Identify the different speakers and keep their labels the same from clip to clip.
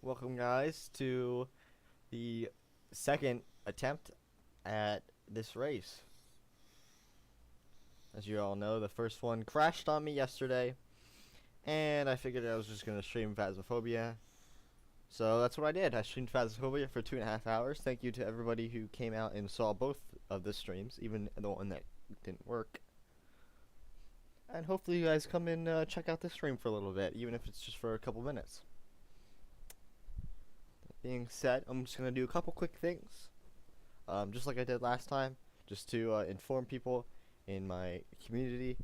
Speaker 1: Welcome, guys, to the second attempt at this race. As you all know, the first one crashed on me yesterday, and I figured I was just going to stream Phasmophobia. So that's what I did. I streamed Phasmophobia for 2.5 hours. Thank you to everybody who came out and saw both of the streams, even the one that didn't work. And hopefully you guys come and check out this stream for a little bit, even if it's just for a couple minutes. That being said, I'm just going to do a couple quick things, just like I did last time, just to inform people in my community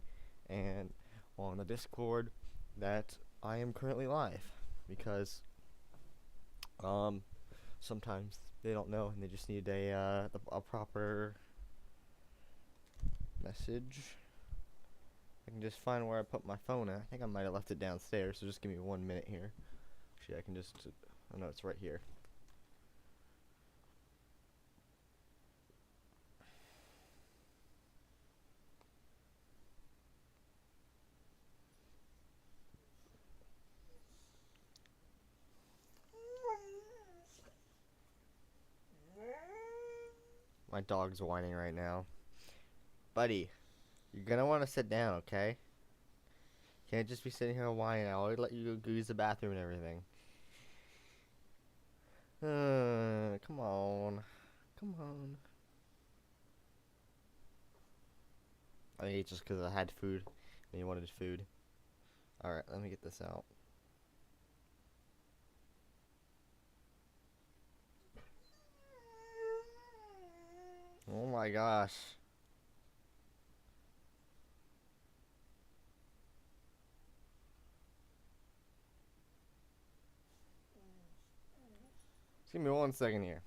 Speaker 1: and on the Discord that I am currently live, because sometimes they don't know and they just need a proper message. I can just find where I put my phone at. I think I might have left it downstairs, so just give me 1 minute here. Actually, I can just, oh no, it's right here. My dog's whining right now. Buddy, you're gonna want to sit down, okay? Can't just be sitting here whining. I'll let you go use the bathroom and everything. Come on. Come on. I think it's just because I had food and he wanted food. Alright, let me get this out. Oh my gosh. Just give me 1 second here.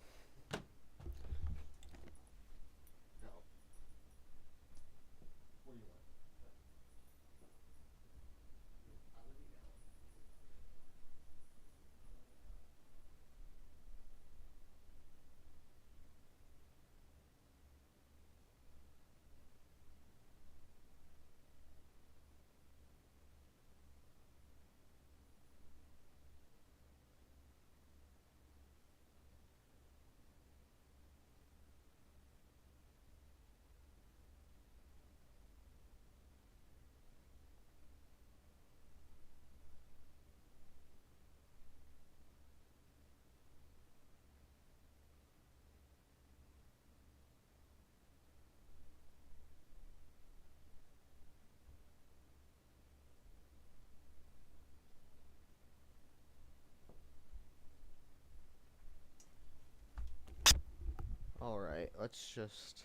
Speaker 1: Alright, let's just...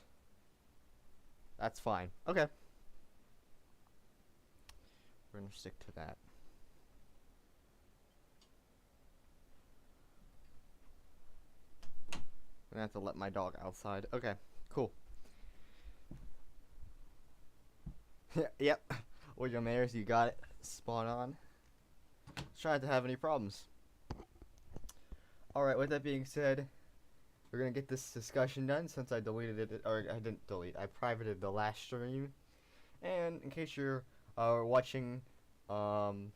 Speaker 1: That's fine. Okay. We're gonna stick to that. I'm gonna have to let my dog outside. Okay, cool. Yep. William Ayers, you got it. Spot on. Try not to have any problems. Alright, with that being said, we're gonna get this discussion done since I deleted it, or I didn't delete, I privated the last stream. And in case you're watching once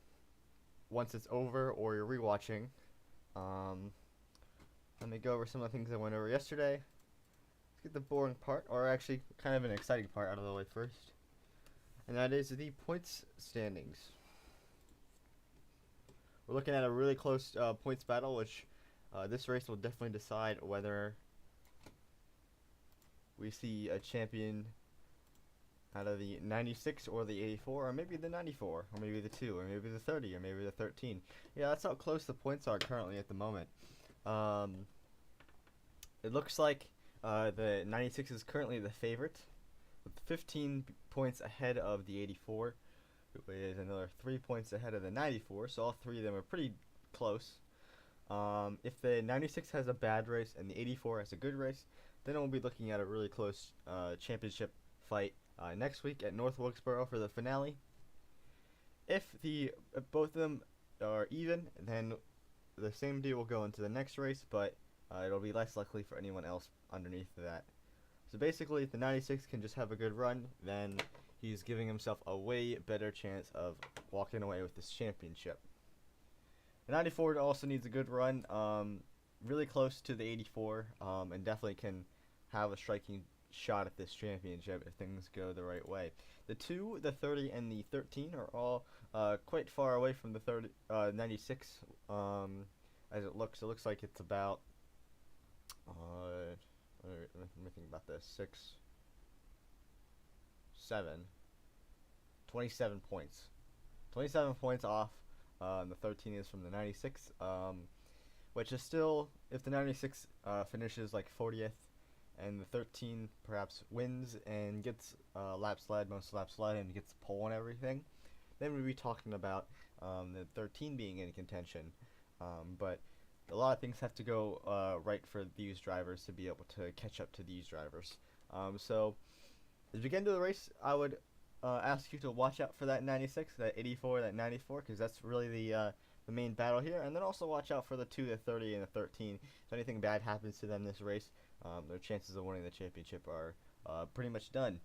Speaker 1: it's over or you're rewatching, let me go over some of the things I went over yesterday. Let's get the boring part, or actually kind of an exciting part, out of the way first. And that is the points standings. We're looking at a really close points battle, which this race will definitely decide whether we see a champion out of the 96 or the 84, or maybe the 94, or maybe the 2, or maybe the 30, or maybe the 13. Yeah, that's how close the points are currently at the moment. It looks like the 96 is currently the favorite, with 15 points ahead of the 84, who is another 3 points ahead of the 94, so all three of them are pretty close. If the 96 has a bad race and the 84 has a good race, then we'll be looking at a really close championship fight next week at North Wilkesboro for the finale. If both of them are even, then the same dude will go into the next race, but it'll be less likely for anyone else underneath that. So basically, if the 96 can just have a good run, then he's giving himself a way better chance of walking away with this championship. The 94 also needs a good run, really close to the 84, and definitely can have a striking shot at this championship if things go the right way. The 2, the 30, and the 13 are all quite far away from the 96. As it looks like it's about let me think about this. 6, 7, 27 points. 27 points off. The 13 is from the 96, which is still, if the 96 finishes like 40th, and the 13 perhaps wins and gets most lap sled, and gets pole and everything, then we'd be talking about the 13 being in contention. But a lot of things have to go right for these drivers to be able to catch up to these drivers. So as we get into the race, I would ask you to watch out for that 96, that 84, that 94, because that's really the main battle here. And then also watch out for the 2, the 30, and the 13. If anything bad happens to them this race, their chances of winning the championship are pretty much done.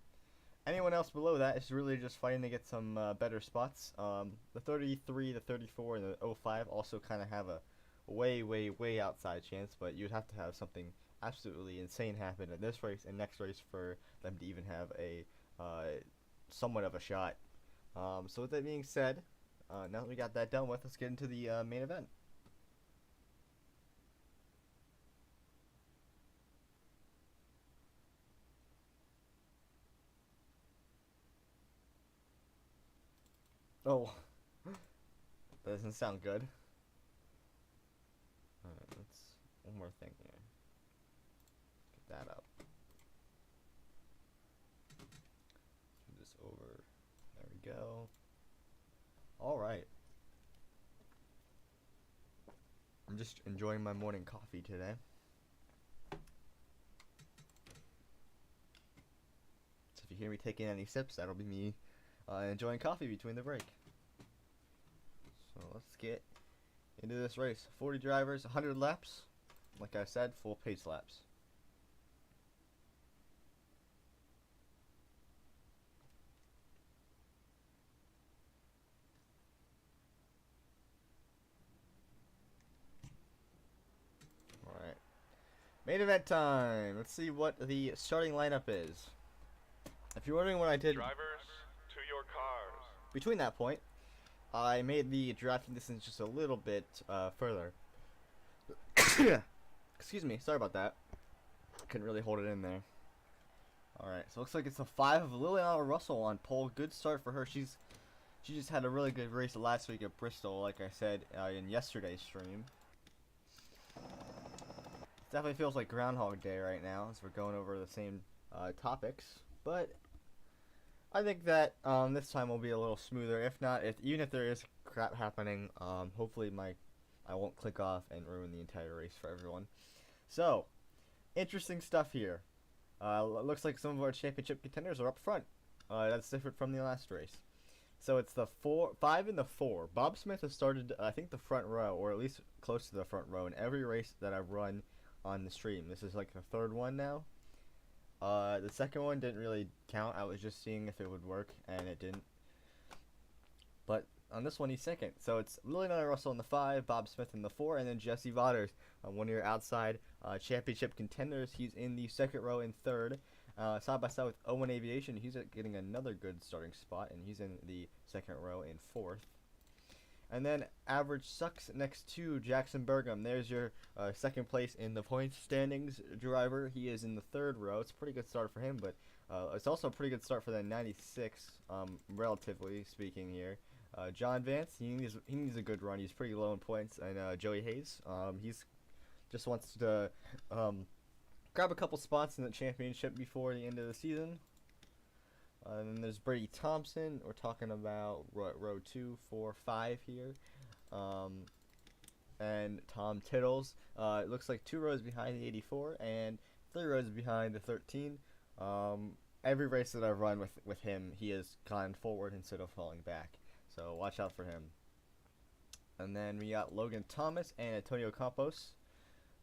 Speaker 1: Anyone else below that is really just fighting to get some better spots. The 33, the 34, and the 05 also kind of have a way outside chance, but you'd have to have something absolutely insane happen in this race and next race for them to even have a somewhat of a shot. So with that being said, now that we got that done with, let's get into the main event. Oh, that doesn't sound good. Alright, let's one more thing here. Get that up. Move this over. There we go. Alright. I'm just enjoying my morning coffee today. So if you hear me taking any sips, that'll be me enjoying coffee between the break. So let's get into this race. 40 drivers, 100 laps. Like I said, full pace laps. Alright. Main event time. Let's see what the starting lineup is. If you're wondering what I did
Speaker 2: Drivers, to your cars.
Speaker 1: Between that point, I made the drafting distance just a little bit further. Excuse me, sorry about that. Couldn't really hold it in there. Alright, so it looks like it's a 5 of Liliana Russell on pole. Good start for her. She just had a really good race last week at Bristol, like I said in yesterday's stream. Definitely feels like Groundhog Day right now as we're going over the same topics, but I think that this time will be a little smoother. If not, even if there is crap happening, hopefully I won't click off and ruin the entire race for everyone. So, interesting stuff here. Looks like some of our championship contenders are up front. That's different from the last race. So it's the 5 and the 4. Bob Smith has started, I think, the front row, or at least close to the front row in every race that I've run on the stream. This is like the third one now. The second one didn't really count. I was just seeing if it would work, and it didn't. But on this one, he's second. So it's Liliana Russell in the 5, Bob Smith in the 4, and then Jesse Vaughters, one of your outside championship contenders. He's in the second row in third. Side by side with Owen Aviation, he's getting another good starting spot, and he's in the second row in fourth. And then Average Sucks next to Jackson Burgum. There's your second place in the points standings driver. He is in the third row. It's a pretty good start for him, but it's also a pretty good start for the 96, relatively speaking here. John Vance, he needs a good run. He's pretty low in points. And Joey Hayes, he's just wants to grab a couple spots in the championship before the end of the season. And then there's Brady Thompson. We're talking about row 2, 4, 5 here. And Tom Tittles. It looks like 2 rows behind the 84 and 3 rows behind the 13. Every race that I've run with him, he has gone forward instead of falling back. So watch out for him. And then we got Logan Thomas and Antonio Campos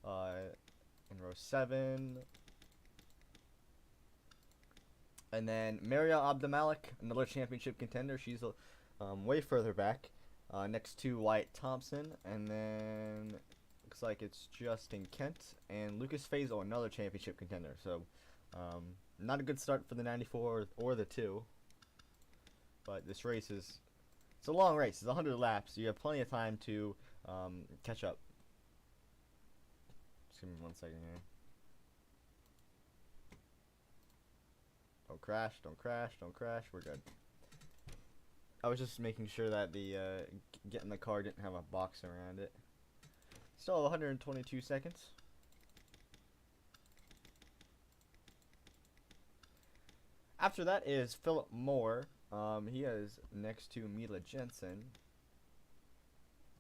Speaker 1: in row 7. And then Maria Abdelmalik, another championship contender. She's way further back. next to Wyatt Thompson, and then looks like it's Justin Kent and Lucas Faisal, another championship contender. So, not a good start for the 94 or the 2, but this race it's a long race. It's 100 laps, so you have plenty of time to catch up. Just give me 1 second here. Don't crash, don't crash, don't crash. We're good. I was just making sure that the getting the car didn't have a box around it. Still 122 seconds. After that is Philip Moore. He is next to Mila Jensen.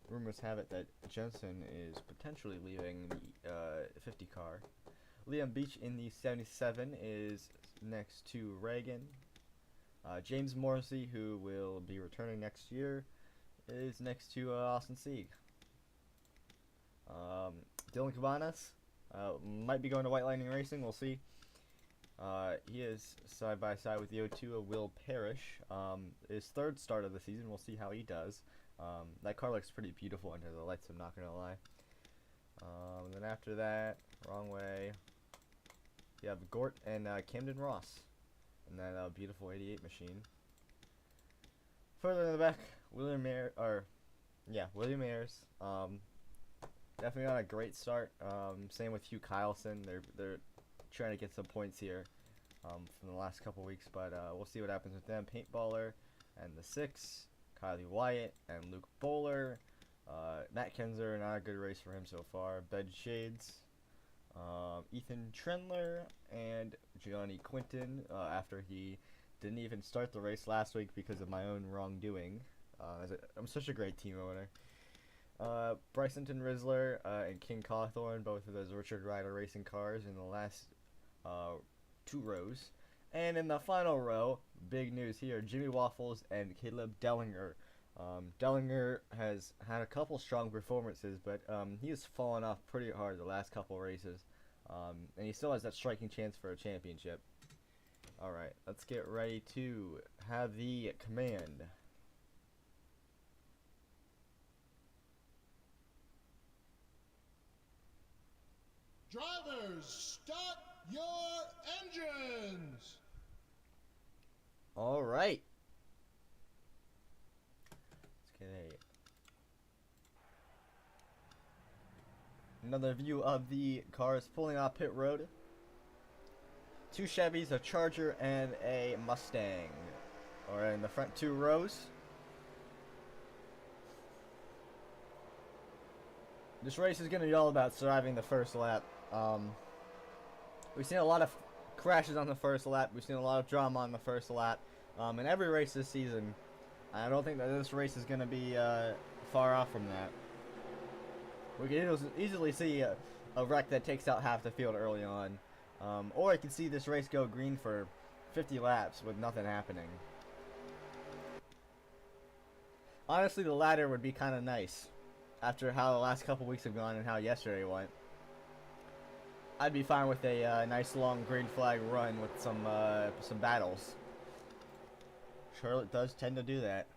Speaker 1: Rumors have it that Jensen is potentially leaving the 50 car. Liam Beach in the 77 is next to Reagan. James Morrissey, who will be returning next year, is next to Austin Sieg. Dylan Cabanas might be going to White Lightning Racing. We'll see. He is side by side with the 02 of Will Parrish. His third start of the season. We'll see how he does. That car looks pretty beautiful under the lights, I'm not going to lie. Then after that, wrong way, you have Gort and Camden Ross in that beautiful 88 machine. Further in the back, William Ayers. Definitely not a great start. Same with Hugh Kylson. They're trying to get some points here from the last couple weeks, but we'll see what happens with them. Paintballer and the 6, Kylie Wyatt and Luke Bowler. Matt Kenzer, not a good race for him so far. Bed Shades, Ethan Trendler, and Gianni Quinton, after he didn't even start the race last week because of my own wrongdoing. I'm such a great team owner. Brysonton Rizzler and King Cawthorn, both of those Richard Rider Racing cars in the last 2 rows. And in the final row, big news here, Jimmy Waffles and Caleb Dellinger. Dellinger has had a couple strong performances, but he has fallen off pretty hard the last couple races. And he still has that striking chance for a championship. Alright, let's get ready to have the command.
Speaker 3: Drivers, start your engines!
Speaker 1: Alright. Let's get another view of the cars pulling off pit road. 2 Chevys, a Charger, and a Mustang are in the front 2 rows. This race is going to be all about surviving the first lap. We've seen a lot of crashes on the first lap. We've seen a lot of drama on the first lap. In every race this season, I don't think that this race is going to be far off from that. We can easily see a wreck that takes out half the field early on. Or I can see this race go green for 50 laps with nothing happening. Honestly, the latter would be kind of nice after how the last couple weeks have gone and how yesterday went. I'd be fine with a nice long green flag run with some battles. Charlotte does tend to do that.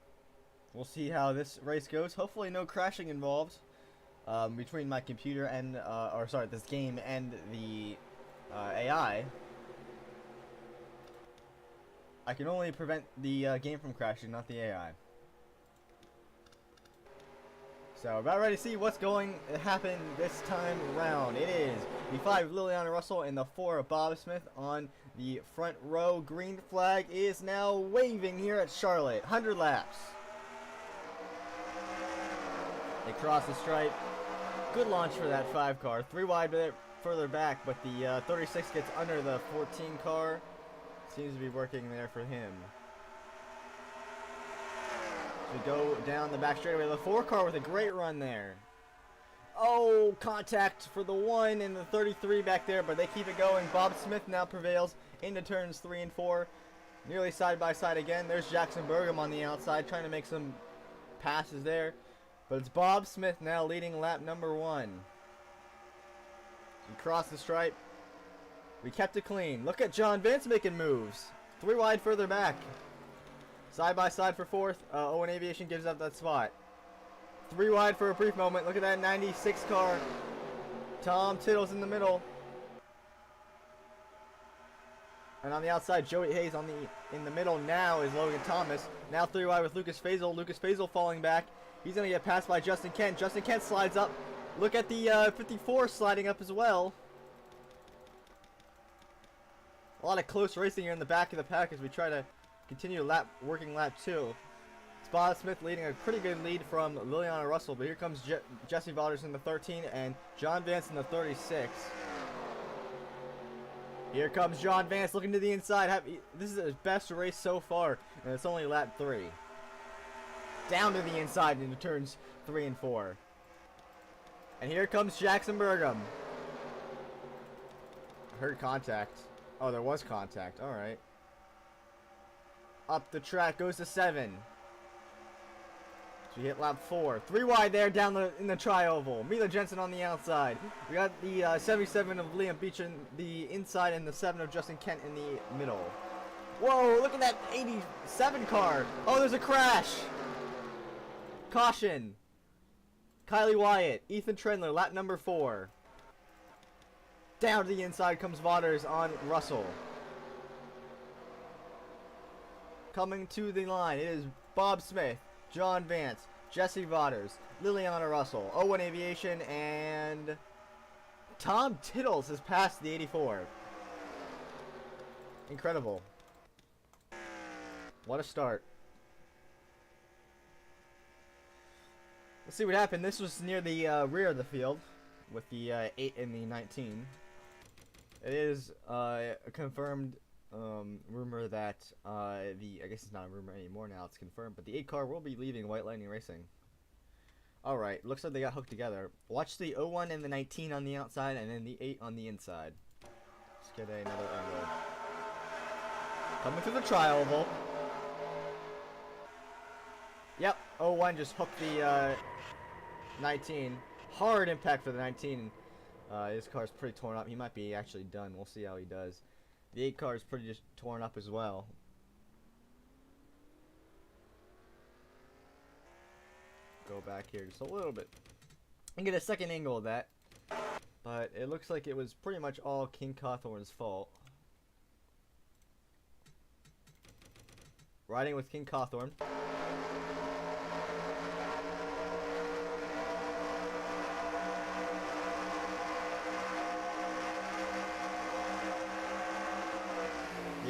Speaker 1: We'll see how this race goes. Hopefully no crashing involved between my computer and, this game and the AI. I can only prevent the game from crashing, not the AI. So, about ready to see what's going to happen this time around. It is the 5 Liliana Russell and the 4 Bob Smith on the front row. Green flag is now waving here at Charlotte. 100 laps. They cross the stripe. Good launch for that 5 car. 3 wide further back, but the 36 gets under the 14 car. Seems to be working there for him. We go down the back straightaway. The 4 car with a great run there. Oh, contact for the 1 and the 33 back there, but they keep it going. Bob Smith now prevails into turns 3 and 4. Nearly side by side again. There's Jackson Burgum on the outside trying to make some passes there. But it's Bob Smith now leading lap number 1. We cross the stripe. We kept it clean. Look at John Vince making moves. 3 wide further back. Side by side for 4th. Owen Aviation gives up that spot. 3 wide for a brief moment. Look at that 96 car. Tom Tittle's in the middle. And on the outside, Joey Hayes in the middle now is Logan Thomas. Now 3 wide with Lucas Faisal. Lucas Faisal falling back. He's going to get passed by Justin Kent. Justin Kent slides up. Look at the 54 sliding up as well. A lot of close racing here in the back of the pack as we try to continue working lap 2. Bob Smith leading a pretty good lead from Liliana Russell, but here comes Jesse Vaughters in the 13 and John Vance in the 36. Here comes John Vance looking to the inside. This is his best race so far, and it's only lap 3. Down to the inside into turns 3 and 4. And here comes Jackson Burgum. I heard contact. Oh, there was contact. All right. Up the track goes to 7. So we hit lap 4. 3 wide there down in the tri-oval. Mila Jensen on the outside. We got the 77 of Liam Beach in the inside and the 7 of Justin Kent in the middle. Whoa, look at that 87 car. Oh, there's a crash. Caution. Kylie Wyatt, Ethan Trendler, lap number 4. Down to the inside comes Vaughters on Russell. Coming to the line, it is Bob Smith, John Vance, Jesse Vaughters, Liliana Russell, O1 Aviation, and Tom Tittles has passed the 84. Incredible. What a start. Let's see what happened. This was near the rear of the field with the 8 and the 19. It is a confirmed rumor that I guess it's not a rumor anymore now, it's confirmed, but the 8 car will be leaving White Lightning Racing. Alright, looks like they got hooked together. Watch the 01 and the 19 on the outside and then the 8 on the inside. Let's get another angle. Coming through the tri-oval. Yep, 01 just hooked the 19. Hard impact for the 19. His car's pretty torn up. He might be actually done. We'll see how he does. The 8 car is pretty just torn up as well. Go back here just a little bit and get a second angle of that. But it looks like it was pretty much all King Cawthorn's fault. Riding with King Cawthorn.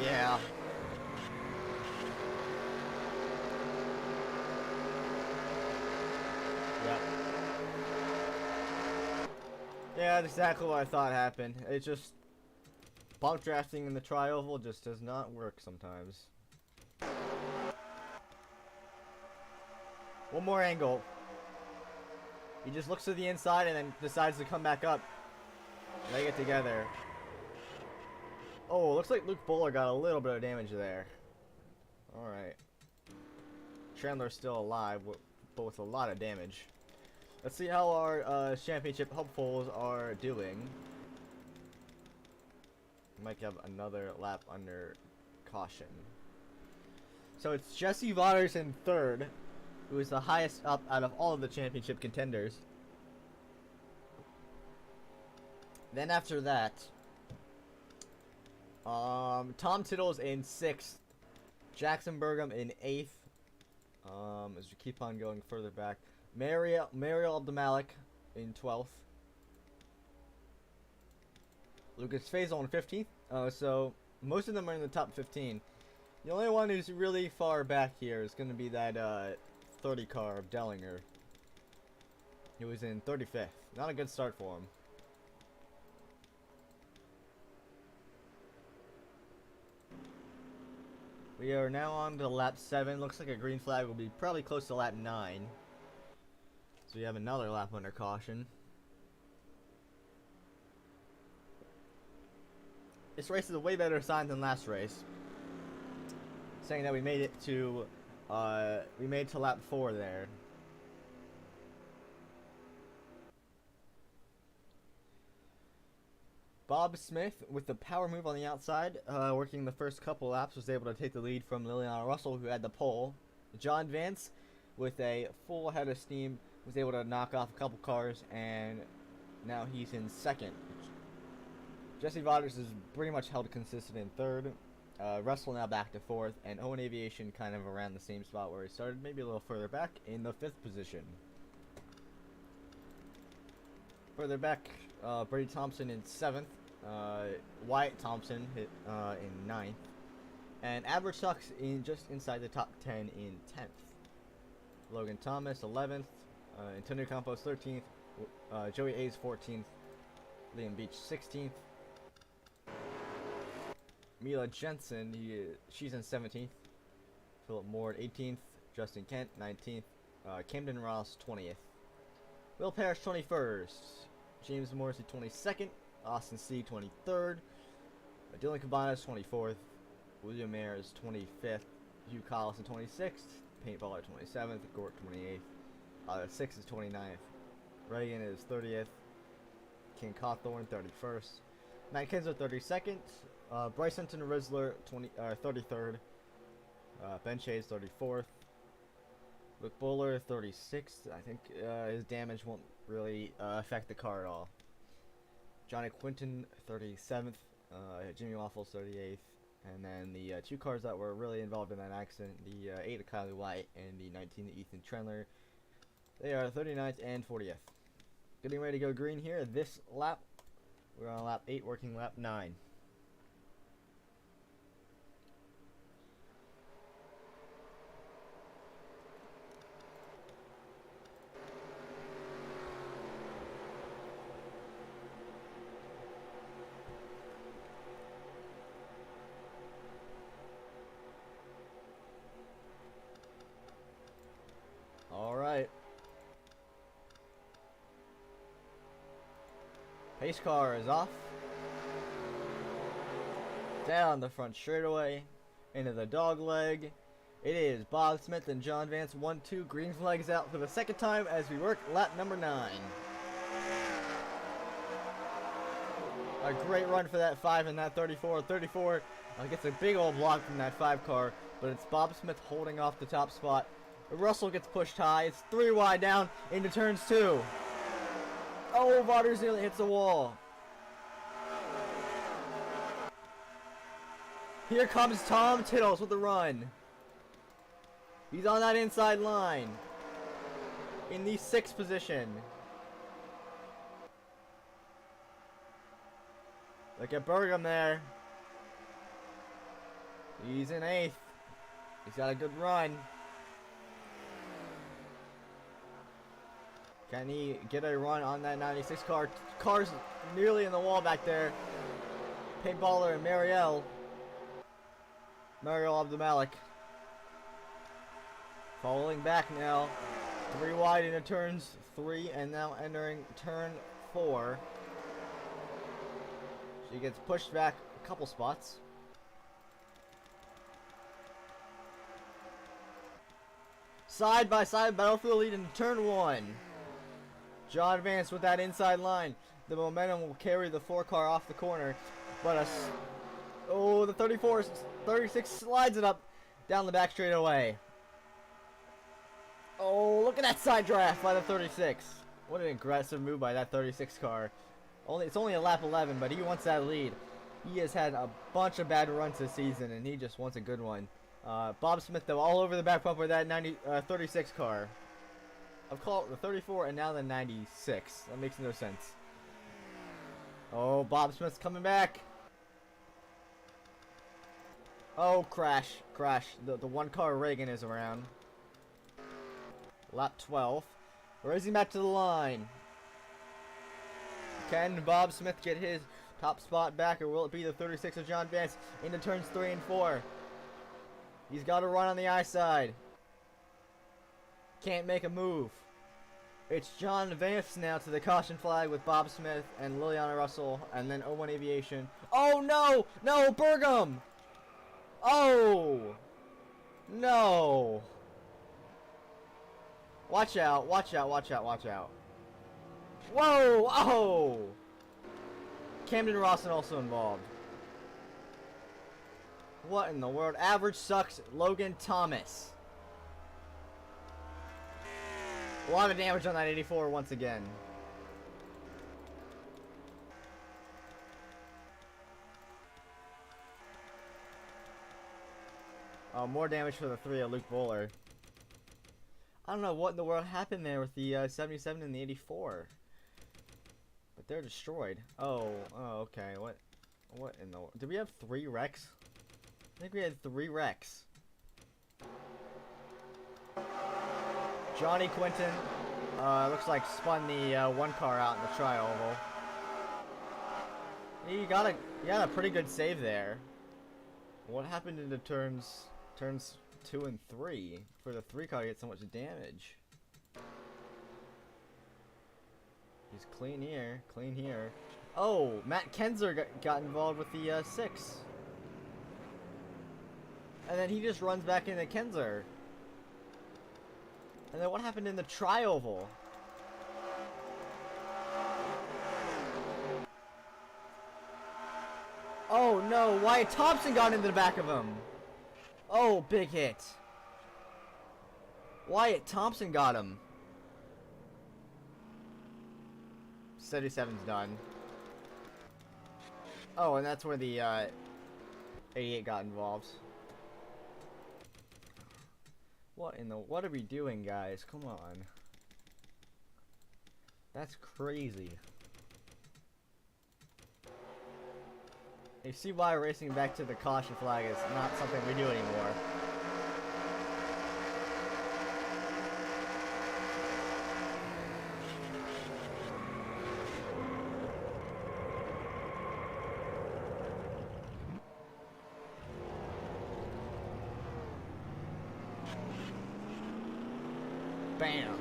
Speaker 1: Yeah. Yep. Yeah, that's exactly what I thought happened. It just... bump drafting in the tri-oval just does not work sometimes. One more angle. He just looks to the inside and then decides to come back up. They get together. Oh, looks like Luke Bowler got a little bit of damage there. Alright. Chandler's still alive, but with a lot of damage. Let's see how our championship hopefuls are doing. Might have another lap under caution. So it's Jesse Vaughters in 3rd, who is the highest up out of all of the championship contenders. Then after that, Tom Tittles in 6th, Jackson Burgum in 8th, as we keep on going further back, Mariel Abdelmalik in 12th, Lucas Faisal in 15th, so most of them are in the top 15. The only one who's really far back here is going to be that 30 car of Dellinger. He was in 35th. Not a good start for him. We are now on to lap 7. Looks like a green flag will be probably close to lap 9. So we have another lap under caution. This race is a way better sign than last race. Saying that we made it to lap 4 there. Bob Smith with the power move on the outside, working the first couple laps, was able to take the lead from Liliana Russell, who had the pole. John Vance with a full head of steam was able to knock off a couple cars, and now he's in second. Jesse Waters is pretty much held consistent in third. Russell now back to fourth, and Owen Aviation kind of around the same spot where he started, maybe a little further back in the fifth position. Further back, Brady Thompson in seventh. Wyatt Thompson hit in ninth. And Average Sucks in just inside the top 10 in 10th. Logan Thomas 11th. Antonio Campos 13th. Joey A's 14th. Liam Beach 16th. Mila Jensen, she's in 17th. Philip Moore 18th. Justin Kent 19th. Camden Ross 20th. Will Parrish 21st. James Morrissey 22nd. Austin C 23rd. Dylan Cabanas 24th. William Mayer is 25th. Hugh Collison 26th. Paintballer 27th. Gort 28th. 6 is 29th. Reagan is 30th. King Cawthorn 31st. Matt Kinzer 32nd. Bryson Rizzler 33rd. Ben Chase 34th. Luke Bowler 36th. I think his damage won't really affect the car at all. Johnny Quinton 37th. Jimmy Waffles 38th. And then the two cars that were really involved in that accident, the 8 of Kylie White and the 19 of Ethan Trendler, they are 39th and 40th. Getting ready to go green here this lap. We're on lap 8, working lap 9. Alright. Pace car is off. Down the front straightaway. Into the dog leg. It is Bob Smith and John Vance 1-2. Green flags out for the second time as we work lap number 9. A great run for that 5 and that 34. 34 gets a big old block from that 5 car, but it's Bob Smith holding off the top spot. Russell gets pushed high. It's 3 wide down into turns 2. Oh, Waters nearly hits the wall. Here comes Tom Tittles with the run. He's on that inside line. In the 6th position. Look at Burgum there. He's in 8th. He's got a good run. Can he get a run on that 96 car? Car's nearly in the wall back there. Paintballer and Marielle Abdulmalik. Falling back now. 3 wide into turns 3 and now entering turn 4. She gets pushed back a couple spots. Side by side battlefield lead in turn 1. John Vance with that inside line. The momentum will carry the 4 car off the corner. But the 36 slides it up down the back straightaway. Oh, look at that side draft by the 36. What an aggressive move by that 36 car. It's only a lap 11, but he wants that lead. He has had a bunch of bad runs this season, and he just wants a good one. Bob Smith, though, all over the back bumper of that 36 car. I've called it the 34 and now the 96. That makes no sense. Oh, Bob Smith's coming back. Oh, crash. The 1 car Reagan is around. Lap 12. Racing back to the line. Can Bob Smith get his top spot back, or will it be the 36 of John Vance into turns 3 and 4? He's got to run on the I side. Can't make a move. It's John Vance now to the caution flag with Bob Smith and Liliana Russell, and then 01 Aviation. Oh no! No, Burgum! Oh! No! Watch out, watch out, watch out, watch out. Whoa! Oh! Camden Rawson also involved. What in the world? Average sucks. Logan Thomas. A lot of damage on that 84 once again. More damage for the 3 of Luke Bowler. I don't know what in the world happened there with the 77 and the 84. But they're destroyed. Oh, okay. What in the... Did we have 3 wrecks? I think we had 3 wrecks. Johnny Quinton, looks like spun the 1 car out in the tri-oval. You got a pretty good save there. What happened in the turns 2 and 3 for the 3 car to get so much damage? He's clean here, clean here. Oh, Matt Kenzer got involved with the 6. And then he just runs back into Kenzer. And then what happened in the tri-oval? Oh no, Wyatt Thompson got into the back of him. Oh, big hit. Wyatt Thompson got him. 77's done. Oh, and that's where the 88 got involved. What are we doing, guys? Come on. That's crazy. You see why racing back to the caution flag is not something we do anymore. Bam.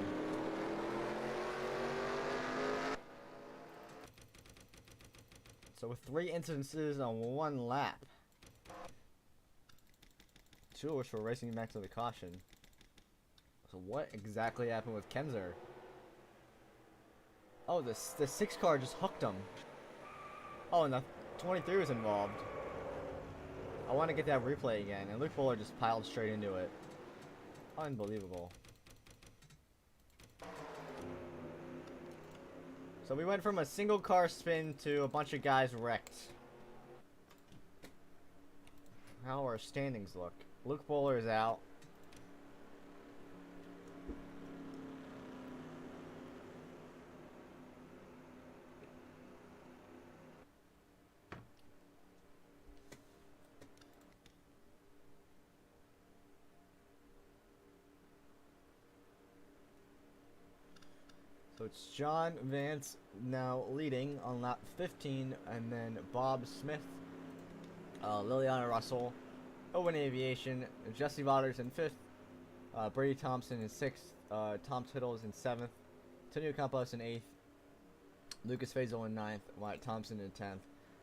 Speaker 1: So with 3 incidences on 1 lap, 2 of which were racing back to the caution. So what exactly happened with Kenzer? Oh, the 6 car just hooked him. Oh, and the 23 was involved. I want to get that replay again, and Luke Fuller just piled straight into it. Unbelievable. So we went from a single car spin to a bunch of guys wrecked. How our standings look. Luke Bowler is out. So it's John Vance now leading on lap 15, and then Bob Smith, Liliana Russell, Owen Aviation, Jesse Waters in 5th, Brady Thompson in 6th, Tom Tittle is in 7th, Antonio Campos in 8th, Lucas Faisal in 9th, Wyatt Thompson in 10th,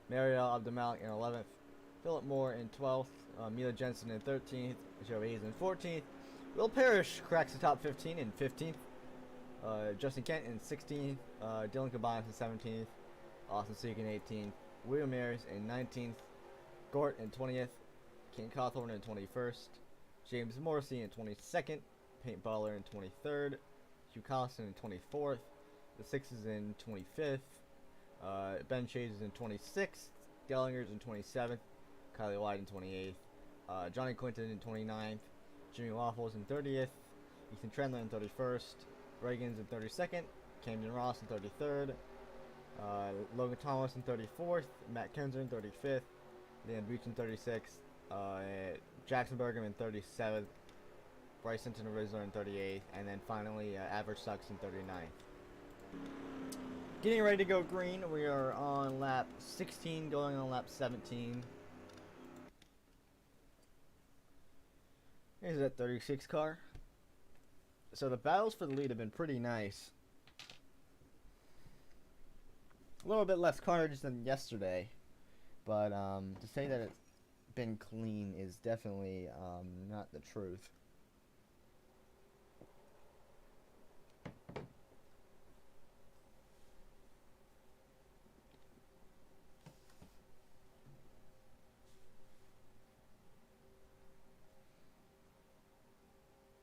Speaker 1: Mario Abdelmalik in 11th, Philip Moore in 12th, Mila Jensen in 13th, Joe Hayes in 14th, Will Parrish cracks the top 15 in 15th, Justin Kent in 16th, Dylan Cabanas in 17th, Austin Seek in 18th, William Ayers in 19th, Gort in 20th, Ken Cawthorn in 21st, James Morrissey in 22nd, Paint Baller in 23rd, Hugh Collison in 24th, the Sixes in 25th, Ben Chase is in 26th, Gellinger's in 27th, Kylie White in 28th, Johnny Quinton in 29th, Jimmy Waffles in 30th, Ethan Trendler in 31st, Reagan's in 32nd, Camden Ross in 33rd, Logan Thomas in 34th, Matt Kenzer in 35th, Dan Beach in 36th, Jackson Bergam in 37th, Bryson Rizzler in 38th, and then finally Average Sucks in 39th. Getting ready to go green, we are on lap 16, going on lap 17. Here's that 36 car. So the battles for the lead have been pretty nice. A little bit less carnage than yesterday, but to say that it's been clean is definitely not the truth.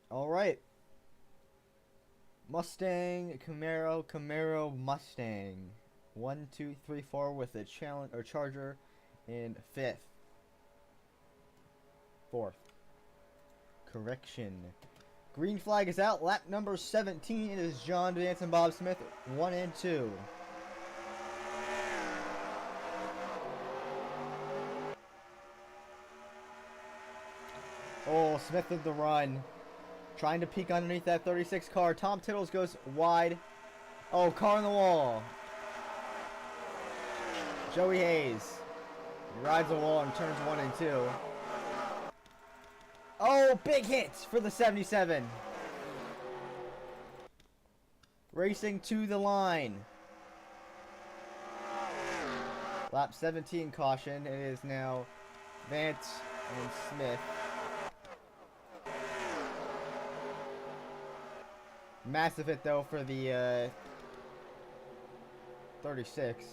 Speaker 1: All right. Mustang, Camaro, Mustang. 1, 2, 3, 4 with a challenge or Charger in 5th. 4th. Correction. Green flag is out. Lap number 17. It is John Vance and Bob Smith, 1 and 2. Oh, Smith with the run. Trying to peek underneath that 36 car. Tom Tittles goes wide. Oh, car on the wall. Joey Hayes. He rides the wall in turns 1 and 2. Oh, big hits for the 77. Racing to the line. Lap 17 caution. It is now Vance and Smith. Massive hit though for the 36.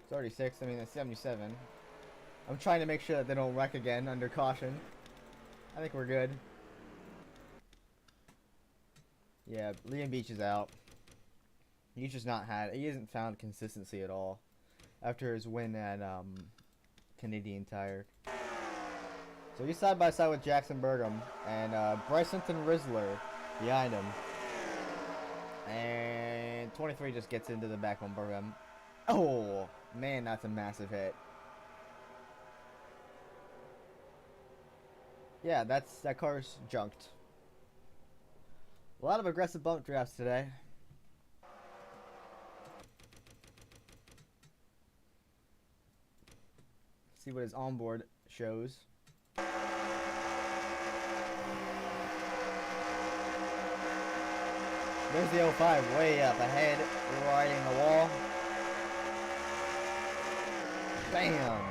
Speaker 1: 36, I mean that's 77. I'm trying to make sure that they don't wreck again under caution. I think we're good. Yeah, Liam Beach is out. He hasn't found consistency at all after his win at Canadian Tire. So he's side by side with Jackson Burgum and Brysonton Rizzler behind him. And 23 just gets into the back on Burgum. Oh, man, that's a massive hit. Yeah, that car's junked. A lot of aggressive bump drafts today. See what his onboard shows. There's the 05 way up ahead, riding the wall. Bam!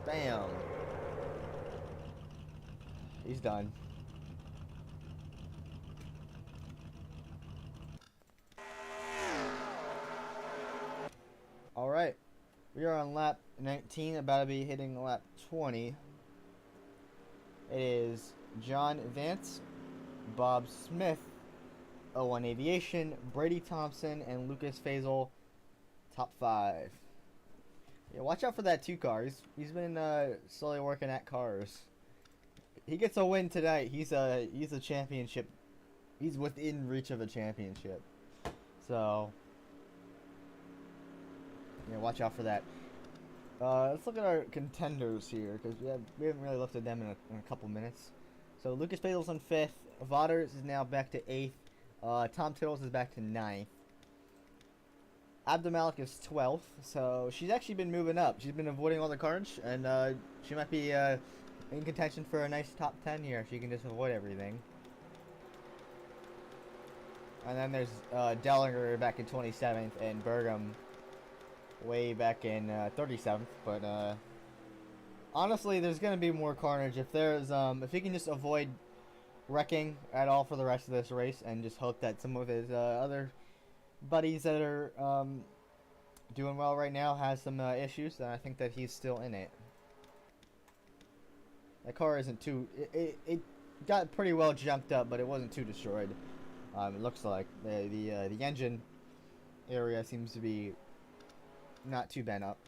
Speaker 1: Bam! He's done. Alright, we are on lap 19, about to be hitting lap 20. It is John Vance, Bob Smith, O1 Aviation, Brady Thompson, and Lucas Faisal, top 5. Yeah, watch out for that 2 car. He's been slowly working at cars. He gets a win tonight. He's a championship. He's within reach of a championship. So yeah, watch out for that. Let's look at our contenders here because we haven't really looked at them in a couple minutes. So Lucas Fazel's on 5th. Vodders is now back to 8th. Tom Tittles is back to 9th. Abdamalik is 12th. So she's actually been moving up. She's been avoiding all the carnage, and she might be in contention for a nice top 10 here. She can just avoid everything. And then there's Dellinger back in 27th, and Burgum way back in 37th. But honestly, there's gonna be more carnage if if he can just avoid wrecking at all for the rest of this race, and just hope that some of his other buddies that are doing well right now has some issues. Then I think that he's still in it. That car isn't too. It got pretty well jumped up, but it wasn't too destroyed. It looks like the engine area seems to be not too bent up.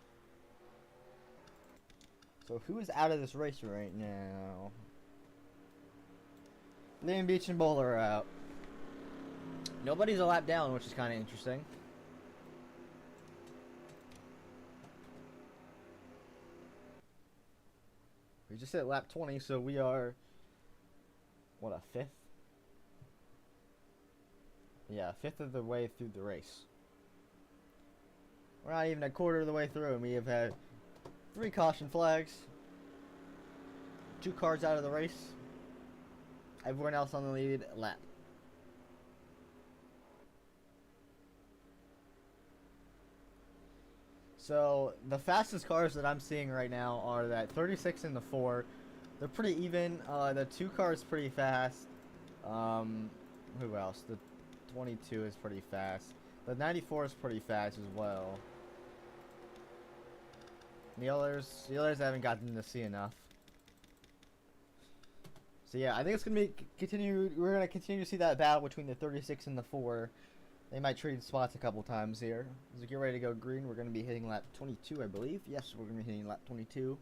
Speaker 1: So who is out of this race right now? Liam Beach and Bowler are out. Nobody's a lap down, which is kind of interesting. We just hit lap 20, so we are, what, a 5th? Yeah, 5th of the way through the race. We're not even a quarter of the way through, and we have had 3 caution flags, 2 cars out of the race, everyone else on the lead lap. So the fastest cars that I'm seeing right now are that 36 and the 4. They're pretty even. The 2 car is pretty fast. Who else? The 22 is pretty fast. The 94 is pretty fast as well. The others I haven't gotten to see enough. So yeah, I think it's gonna be continue. We're gonna continue to see that battle between the 36 and the 4. They might trade spots a couple times here. As we get ready to go green, we're gonna be hitting lap 22, I believe. Yes, we're gonna be hitting lap 22.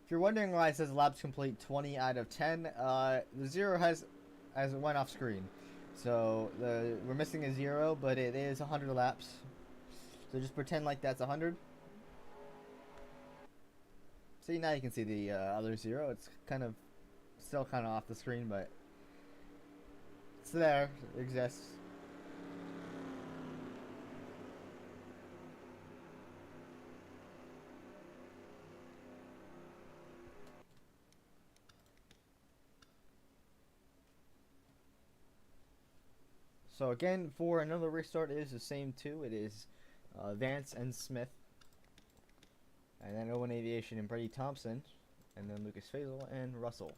Speaker 1: If you're wondering why it says laps complete 20 out of 10, the 0 has went off screen. So we're missing a 0, but it is 100 laps. So just pretend like that's 100. See, now you can see the other 0. It's still kind of off the screen, but it's there. It exists. So again, for another restart, it is the same two. It is Vance and Smith, and then Owen Aviation and Brady Thompson, and then Lucas Faisal and Russell.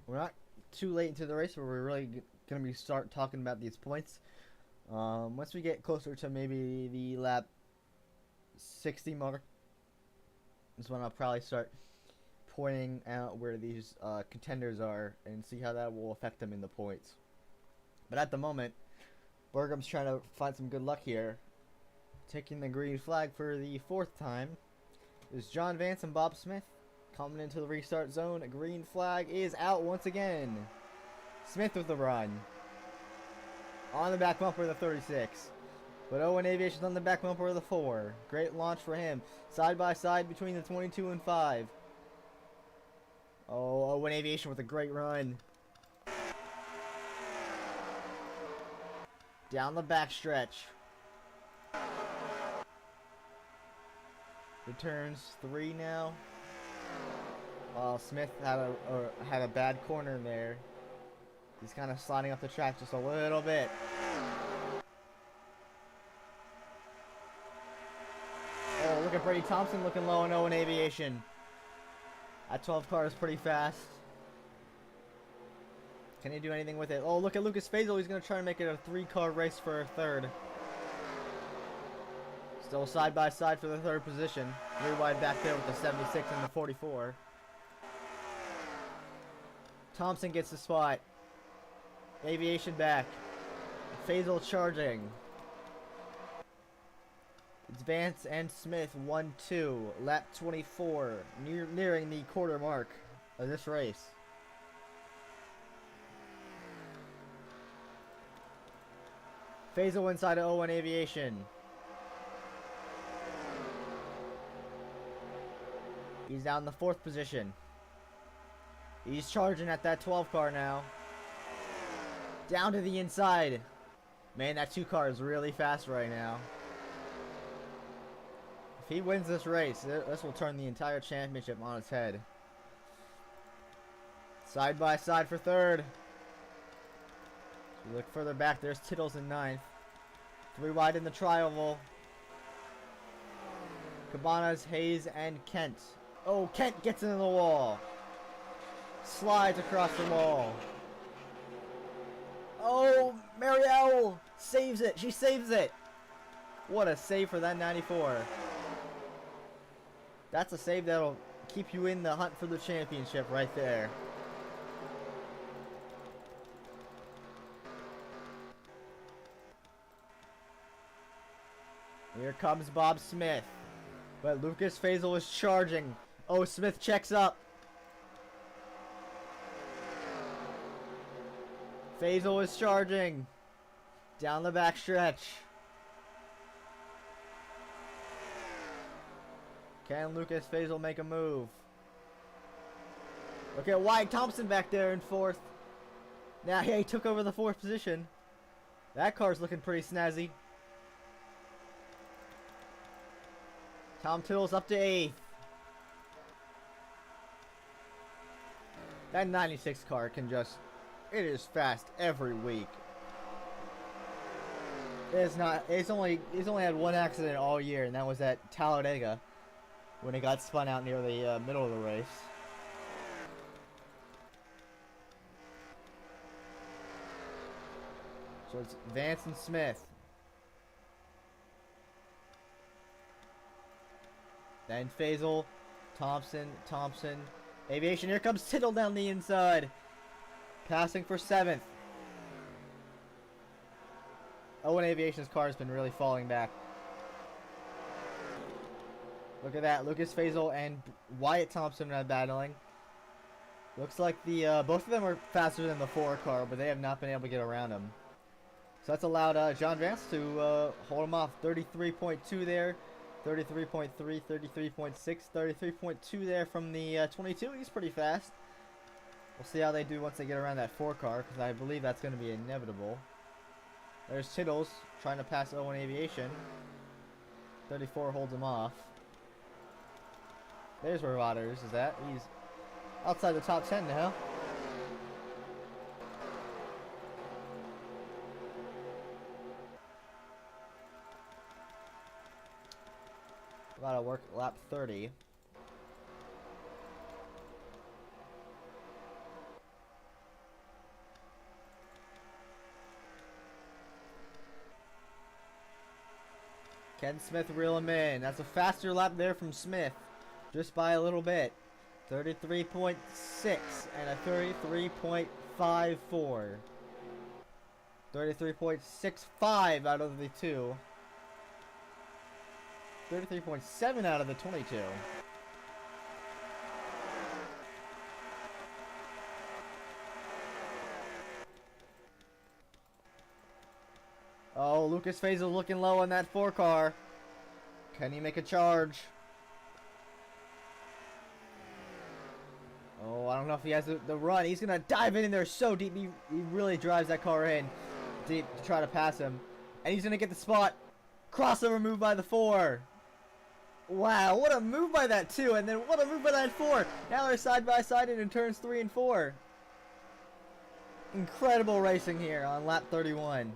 Speaker 1: We're not too late into the race where we're really going to start talking about these points. Once we get closer to maybe the lap 60 mark is when I'll probably start pointing out where these contenders are and see how that will affect them in the points. But at the moment, Burgum's trying to find some good luck here. Taking the green flag for the 4th time is John Vance and Bob Smith. Coming into the restart zone, a green flag is out once again. Smith with the run. On the back bumper of the 36. But Owen Aviation's on the back bumper of the 4. Great launch for him. Side by side between the 22 and 5. Oh, Owen Aviation with a great run. Down the backstretch. Returns 3 now. Smith had a bad corner there. He's kind of sliding up the track just a little bit. Oh, look at Brady Thompson looking low on Owen Aviation. That 12 car is pretty fast. Can he do anything with it? Oh, look at Lucas Faisal. He's going to try to make it a 3-car race for a 3rd. Still side by side for the 3rd position. 3 wide back there with the 76 and the 44. Thompson gets the spot. Aviation back. Faisal charging. It's Vance and Smith 1-2. Lap 24. Nearing the quarter mark of this race. Faisal inside of Owen Aviation. He's down in the 4th position. He's charging at that 12 car now. Down to the inside. Man, that 2 car is really fast right now. If he wins this race, this will turn the entire championship on its head. Side by side for 3rd. If you look further back, there's Tittles in 9th. 3 wide in the tri-oval. Cabanas, Hayes, and Kent. Oh, Kent gets into the wall. Slides across the wall. Oh, Marielle saves it. She saves it. What a save for that 94. That's a save that'll keep you in the hunt for the championship right there. Here comes Bob Smith. But Lucas Faisal is charging. Oh, Smith checks up. Faisal is charging. Down the back stretch. Can Lucas Faisal make a move? Look at Wyatt Thompson back there in 4th. Now he took over the 4th position. That car's looking pretty snazzy. Tom Tittle's up to 8th. That 96 car can just... It is fast every week. It's only had 1 accident all year, and that was at Talladega when it got spun out near the middle of the race. So it's Vance and Smith. And Faisal, Thompson, Aviation. Here comes Tittle down the inside. Passing for 7th. Owen Aviation's car has been really falling back. Look at that. Lucas Faisal and Wyatt Thompson are battling. Looks like the both of them are faster than the 4 car, but they have not been able to get around him. So that's allowed John Vance to hold him off. 33.2 there. 33.3, 33.6, 33.2 there from the 22. He's pretty fast. We'll see how they do once they get around that 4 car, because I believe that's going to be inevitable. There's Tittles trying to pass Owen Aviation. 34 holds him off. There's where Rodgers is at. He's outside the top 10 now. Gotta work lap 30. Ken Smith reel him in. That's a faster lap there from Smith. Just by a little bit. 33.6 and a 33.54. 33.65 out of the 2. 33.7 out of the 22. Oh, Lucas Faisal looking low on that 4 car. Can he make a charge? Oh, I don't know if he has the run. He's going to dive in there so deep. He really drives that car in deep to try to pass him. And he's going to get the spot. Crossover move by the 4. Wow, what a move by that 2, and then what a move by that 4. Now they're side by side in turns 3 and 4. Incredible racing here on lap 31.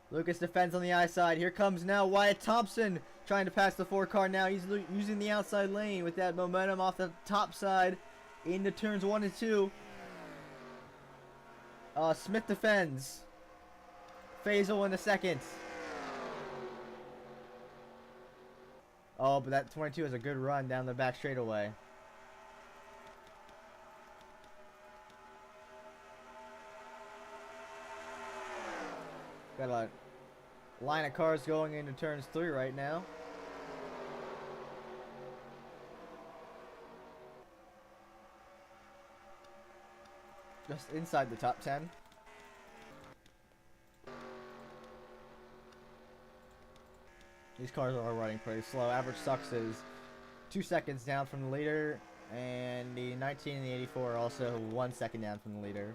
Speaker 1: Lucas defends on the I side. Here comes now Wyatt Thompson trying to pass the 4 car now. He's using the outside lane with that momentum off the top side into turns 1 and 2. Smith defends. Faisal in the second. Oh, but that 22 is a good run down the back straightaway. Got a line of cars going into turns 3 right now. Just inside the top 10. These cars are running pretty slow. Average sucks is 2 seconds down from the leader, and the 19 and the 84 are also 1 second down from the leader.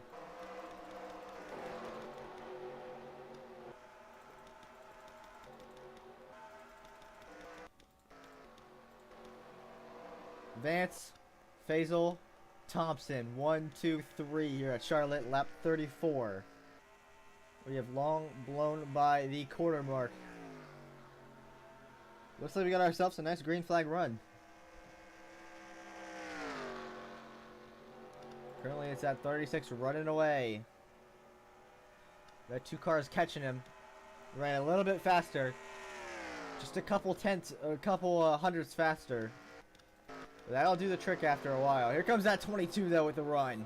Speaker 1: Vance, Faisal, Thompson, 1, 2, 3 here at Charlotte, lap 34. We have long blown by the quarter mark. Looks like we got ourselves a nice green flag run. Currently it's at 36, running away. Got 2 cars catching him. Ran a little bit faster. Just a couple hundredths faster. But that'll do the trick after a while. Here comes that 22 though with the run.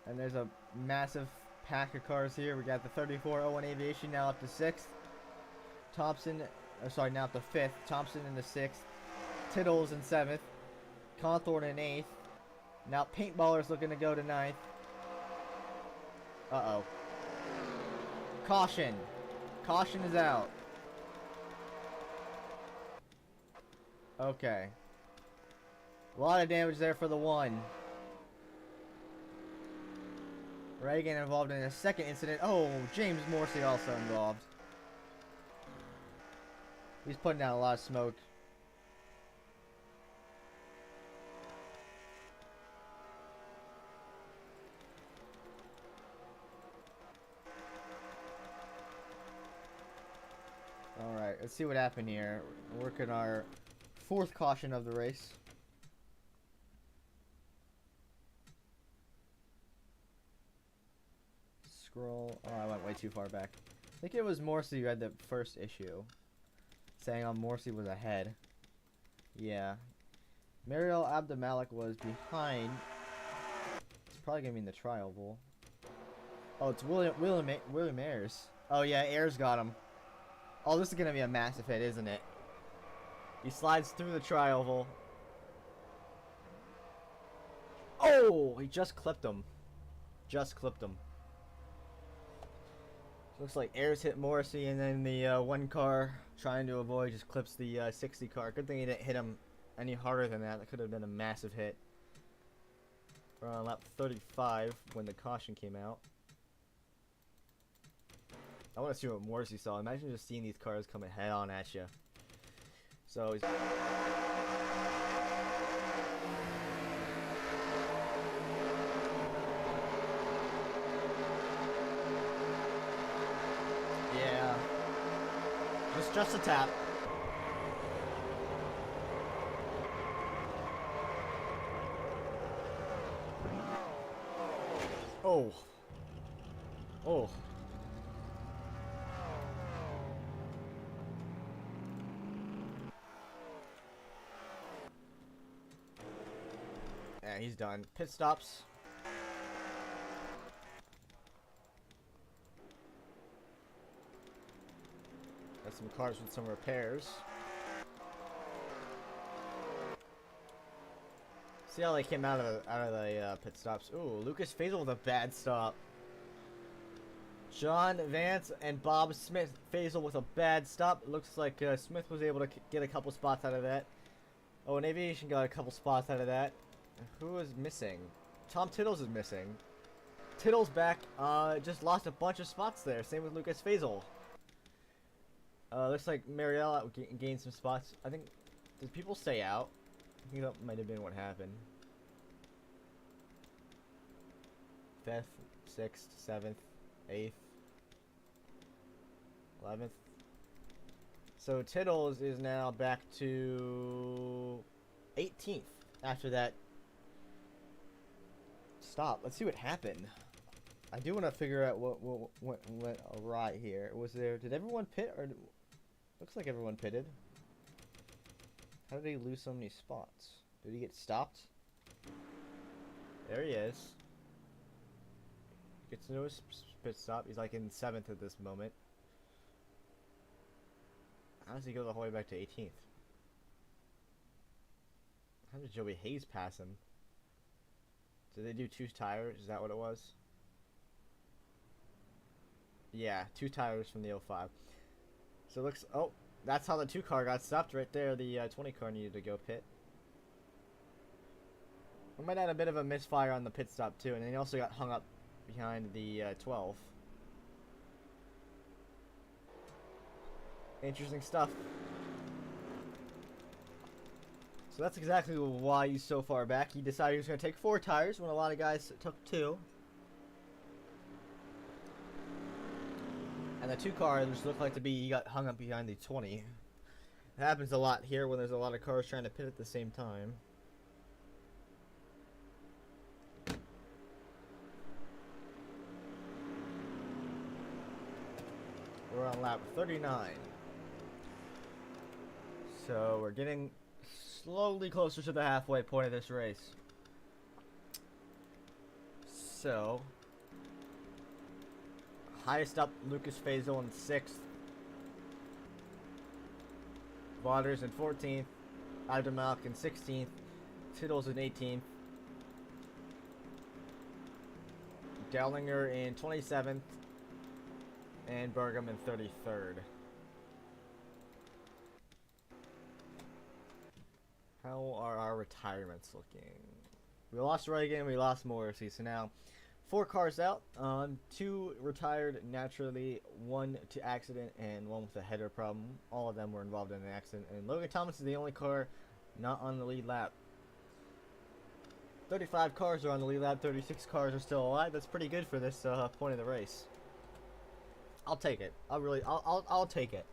Speaker 1: And there's a massive pack of cars here. We got the 34 01 Aviation now up to 6th. Thompson, now up to 5th. Thompson in the 6th. Tittles in 7th. Conthorne in 8th. Now Paintballer's looking to go to 9th. Uh-oh. Caution. Caution is out. Okay. A lot of damage there for the 1. Reagan involved in a second incident. Oh, James Morsey also involved. He's putting down a lot of smoke. Alright, let's see what happened here. We're working our 4th caution of the race. scroll. Oh, I went way too far back. I think it was Morsi who had the first issue, saying Morsi was ahead. Yeah. Mariel Abdumalik was behind. It's probably gonna be in the trial bull. Oh, it's William Ayers. Oh yeah, Ayers got him. Oh, this is gonna be a massive hit, isn't it? He slides through the tri oval. Oh, he just clipped him. Just clipped him. Looks like Ayers hit Morrissey, and then the one car trying to avoid just clips the 60 car. Good thing he didn't hit him any harder than that. That could have been a massive hit. We're on lap 35 when the caution came out. I want to see what Morrissey saw. Imagine just seeing these cars coming head on at you. So he's... yeah. Just a tap. Oh. Oh. Yeah, he's done. Pit stops. Got some cars with some repairs. See how they came out of the pit stops. Ooh, Lucas Faisal with a bad stop. John Vance and Bob Smith. Faisal with a bad stop. Looks like Smith was able to get a couple spots out of that. Oh, and Aviation got a couple spots out of that. Who is missing? Tom Tittles is missing. Tittles back. Just lost a bunch of spots there. Same with Lucas Faisal. Looks like Marielle gained some spots. I think, did people stay out? I think that might have been what happened. 5th, 6th, 7th, 8th, 11th. So Tittles is now back to 18th after that stop. Let's see what happened. I do want to figure out what went awry here. Was there? Did everyone pit or? Looks like everyone pitted. How did he lose so many spots? Did he get stopped? There he is. Gets to his pit stop. He's like in 7th at this moment. How does he go the whole way back to 18th? How did Joey Hayes pass him? Did they do 2 tires? Is that what it was? Yeah, 2 tires from the 05. So it looks... Oh, that's how the 2 car got stopped right there. The 20 car needed to go pit. We might have a bit of a misfire on the pit stop too, and then he also got hung up behind the 12. Interesting stuff. So that's exactly why he's so far back. He decided he was going to take 4 tires when a lot of guys took 2. And the 2 cars looked like to be, he got hung up behind the 20. It happens a lot here when there's a lot of cars trying to pit at the same time. We're on lap 39. So we're getting slowly closer to the halfway point of this race. So, highest up, Lucas Faisal in 6th. Waters in 14th. Abdelmalek in 16th. Tittles in 18th. Dellinger in 27th. And Bergam in 33rd. How are our retirements looking? We lost Reagan, we lost Morrissey, so now 4 cars out. 2 retired naturally, 1 to accident, and 1 with a header problem. All of them were involved in an accident, and Logan Thomas is the only car not on the lead lap. 35 cars are on the lead lap, 36 cars are still alive. That's pretty good for this point of the race. I'll take it. I'll take it.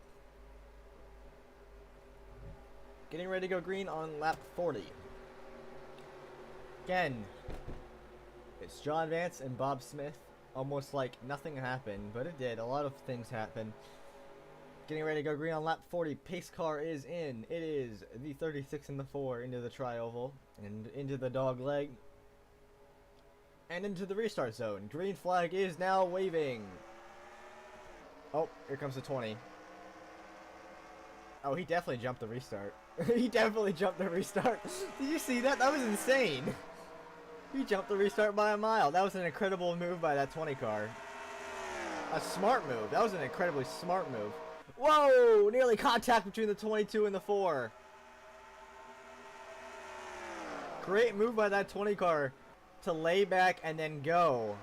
Speaker 1: Getting ready to go green on lap 40. Again, it's John Vance and Bob Smith almost like nothing happened, but it did. A lot of things happened. Getting ready to go green on lap 40. Pace car is in. It is the 36 and the 4 into the tri-oval and into the dog leg and into the restart zone. Green flag is now waving. Oh, here comes the 20. Oh, he definitely jumped the restart. He definitely jumped the restart. Did you see that? That was insane. He jumped the restart by a mile. That was an incredible move by that 20 car. A smart move. That was an incredibly smart move. Whoa! Nearly contact between the 22 and the 4. Great move by that 20 car to lay back and then go.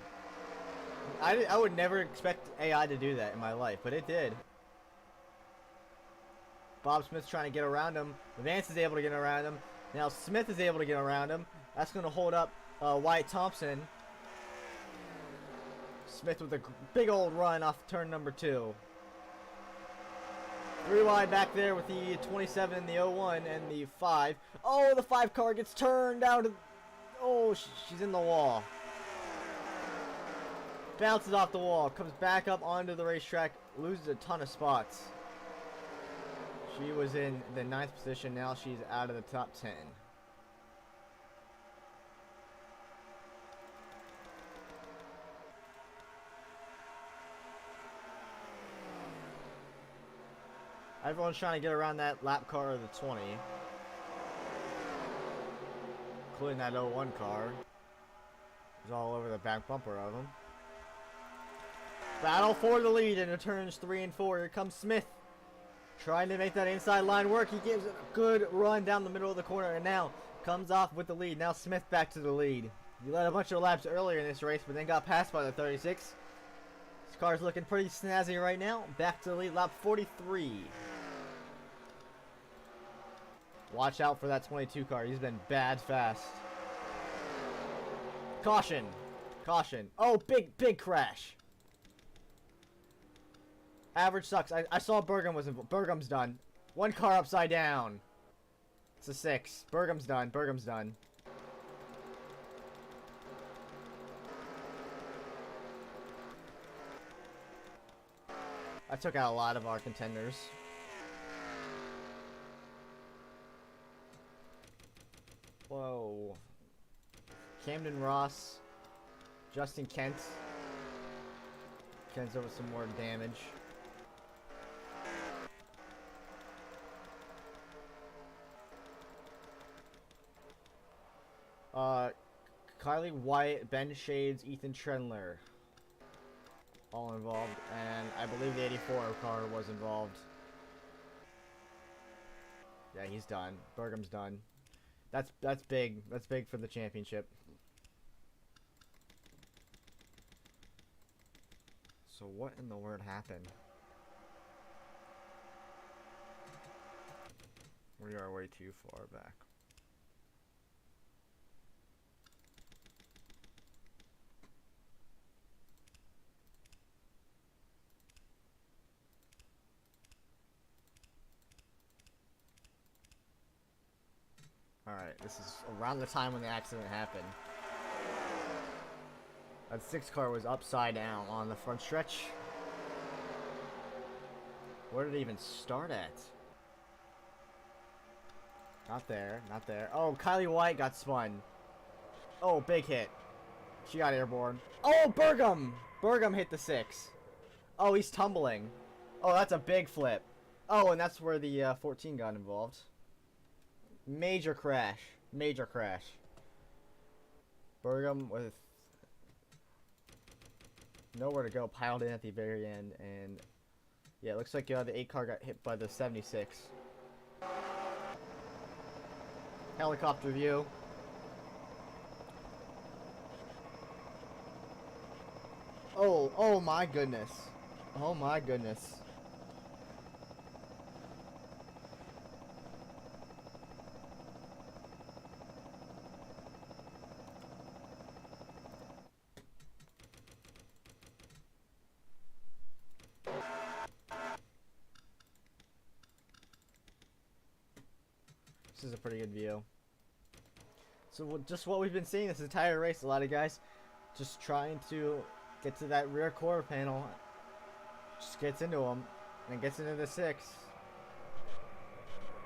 Speaker 1: I would never expect AI to do that in my life, but it did. Bob Smith's trying to get around him. Vance is able to get around him. Now Smith is able to get around him. That's going to hold up Wyatt Thompson. Smith with a big old run off turn number 2. 3 wide back there with the 27 and the 01 and the 5. Oh, the 5 car gets turned down to... Oh, she's in the wall. Bounces off the wall. Comes back up onto the racetrack. Loses a ton of spots. She was in the 9th position. Now she's out of the top 10. Everyone's trying to get around that lap car of the 20. Including that 01 car. It's all over the back bumper of him. Battle for the lead into turns 3 and 4. Here comes Smith. Trying to make that inside line work. He gives it a good run down the middle of the corner and now comes off with the lead. Now Smith back to the lead. He led a bunch of laps earlier in this race, but then got passed by the 36. This car's looking pretty snazzy right now. Back to the lead, lap 43. Watch out for that 22 car. He's been bad fast. Caution. Caution. Oh, big crash. Average sucks. I saw Burgum's done. 1 car upside down. It's a 6. Burgum's done. Burgum's done. I took out a lot of our contenders. Whoa. Camden Ross. Justin Kent. Kent's over some more damage. Kylie Wyatt, Ben Shades, Ethan Trendler. All involved, and I believe the 84 car was involved. Yeah, he's done. Burgum's done. That's big. That's big for the championship. So what in the world happened? We are way too far back. Alright, this is around the time when the accident happened. That 6 car was upside down on the front stretch. Where did it even start at? Not there, not there. Oh, Kylie White got spun. Oh, big hit. She got airborne. Oh, Burgum! Burgum hit the 6. Oh, he's tumbling. Oh, that's a big flip. Oh, and that's where the 14 got involved. Major crash. Major crash. Burgum with nowhere to go, piled in at the very end, and yeah, it looks like the 8 car got hit by the 76. Helicopter view. Oh my goodness. Oh my goodness. This is a pretty good view. So just what we've been seeing this entire race, a lot of guys just trying to Gets to that rear quarter panel. Just gets into him. And gets into the 6.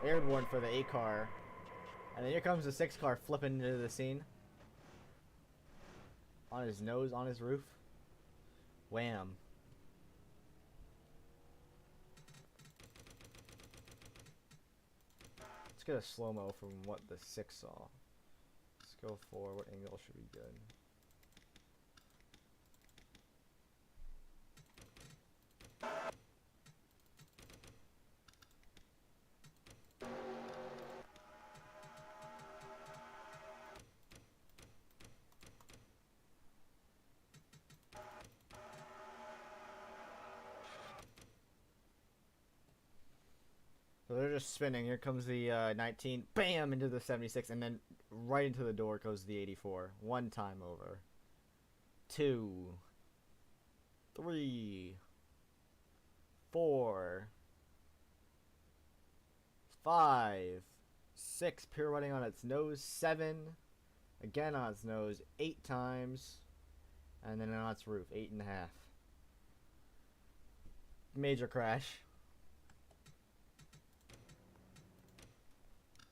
Speaker 1: Airborne for the 8 car. And then here comes the 6 car flipping into the scene. On his nose, on his roof. Wham. Let's get a slow-mo from what the 6 saw. Let's go for what angle should be good. So they're just spinning. Here comes the 19. Bam! Into the 76. And then right into the door goes the 84. 1 time over. 2. 3. 4. 5. 6. Pirouetting on its nose. 7. Again on its nose. 8 times. And then on its roof. 8.5. Major crash.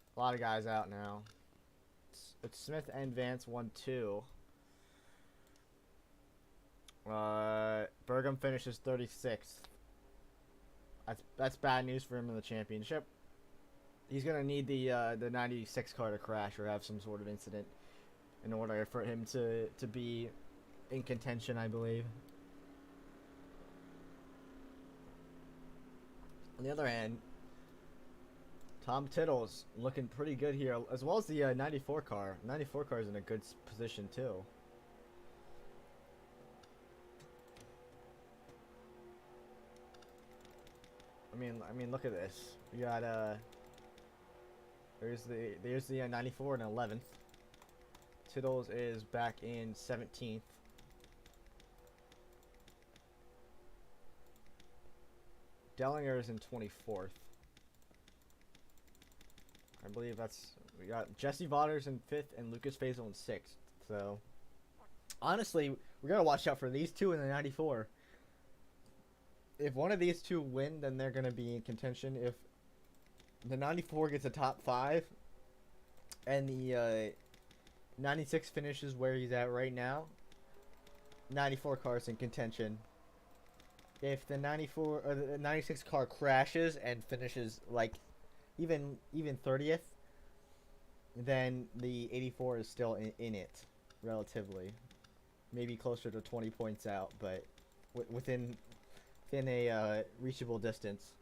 Speaker 1: A lot of guys out now. It's Smith and Vance 1-2. Burgum finishes 36th. That's bad news for him in the championship. He's gonna need the 96 car to crash or have some sort of incident in order for him to be in contention, I believe. On the other hand, Tom Tittle's looking pretty good here, as well as the 94 car. 94 car is in a good position too. I mean, look at this. We got there's the 94 and 11th. Tittle's is back in 17th. Dellinger is in 24th. I believe we got Jesse Vaughters in 5th and Lucas Faisal in 6th. So, honestly, we gotta watch out for these two in the 94. If one of these two win, then they're gonna be in contention. If the 94 gets a top 5, and the 96 finishes where he's at right now, 94 car's in contention. If the 94 or the 96 car crashes and finishes like even 30th, then the 84 is still in it, relatively. Maybe closer to 20 points out, but within a reachable distance.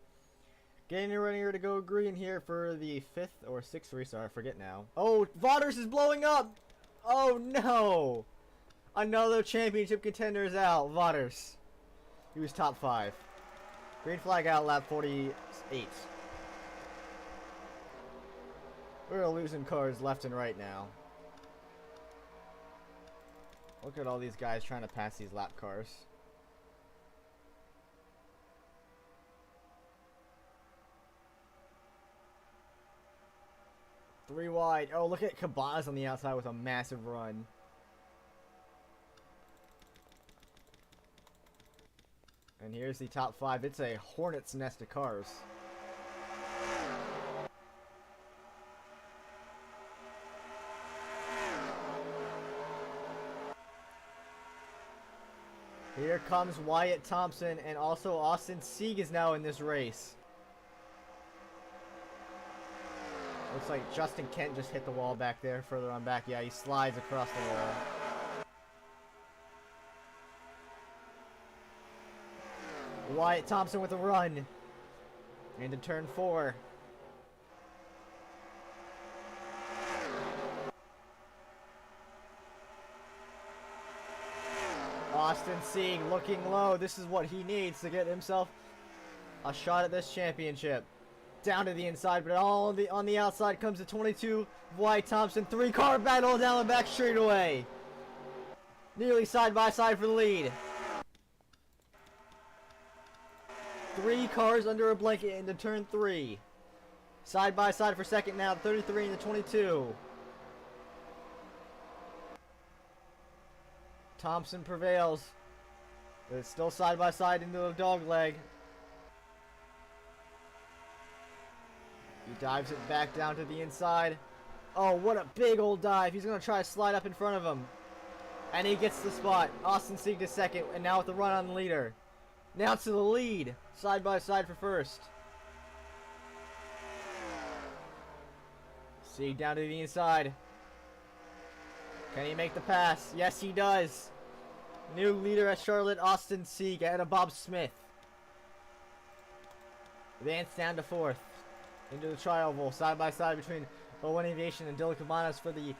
Speaker 1: Getting ready to go green here for the 5th or 6th restart, I forget now. Oh, Vaughters is blowing up! Oh no! Another championship contender is out, Vaughters. He was top 5. Green flag out, lap 48. We're losing cars left and right now. Look at all these guys trying to pass these lap cars. Three wide. Oh, look at Cabaz on the outside with a massive run. And here's the top 5. It's a hornet's nest of cars. Here comes Wyatt Thompson, and also Austin Sieg is now in this race. Looks like Justin Kent just hit the wall back there, further on back. Yeah, he slides across the wall. Wyatt Thompson with a run into turn 4. Austin Sieg looking low. This is what he needs to get himself a shot at this championship. Down to the inside, but all on the outside comes the 22 Wyatt Thompson. 3-car battle down the back straightaway. Nearly side by side for the lead. 3 cars under a blanket into turn 3. Side by side for second now, 33 and the 22. Thompson prevails. It's still side by side into the dog leg. He dives it back down to the inside. Oh, what a big old dive. He's going to try to slide up in front of him. And he gets the spot. Austin Sieg to second, and now with the run on the leader. Now to the lead. Side by side for first. Sieg down to the inside. Can he make the pass? Yes, he does. New leader at Charlotte, Austin Sieg, ahead of Bob Smith. Advance down to fourth. Into the tri-oval, side by side between Owen Aviation and Dylan Cabanas for the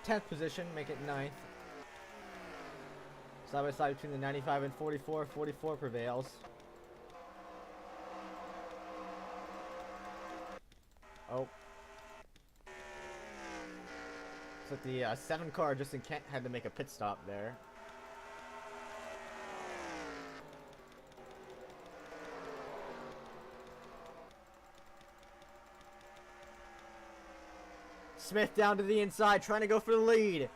Speaker 1: 10th position, make it 9th. Side by side between the 95 and 44. 44 prevails. Oh. So the 7 car just in Kent had to make a pit stop there. Smith down to the inside, trying to go for the lead.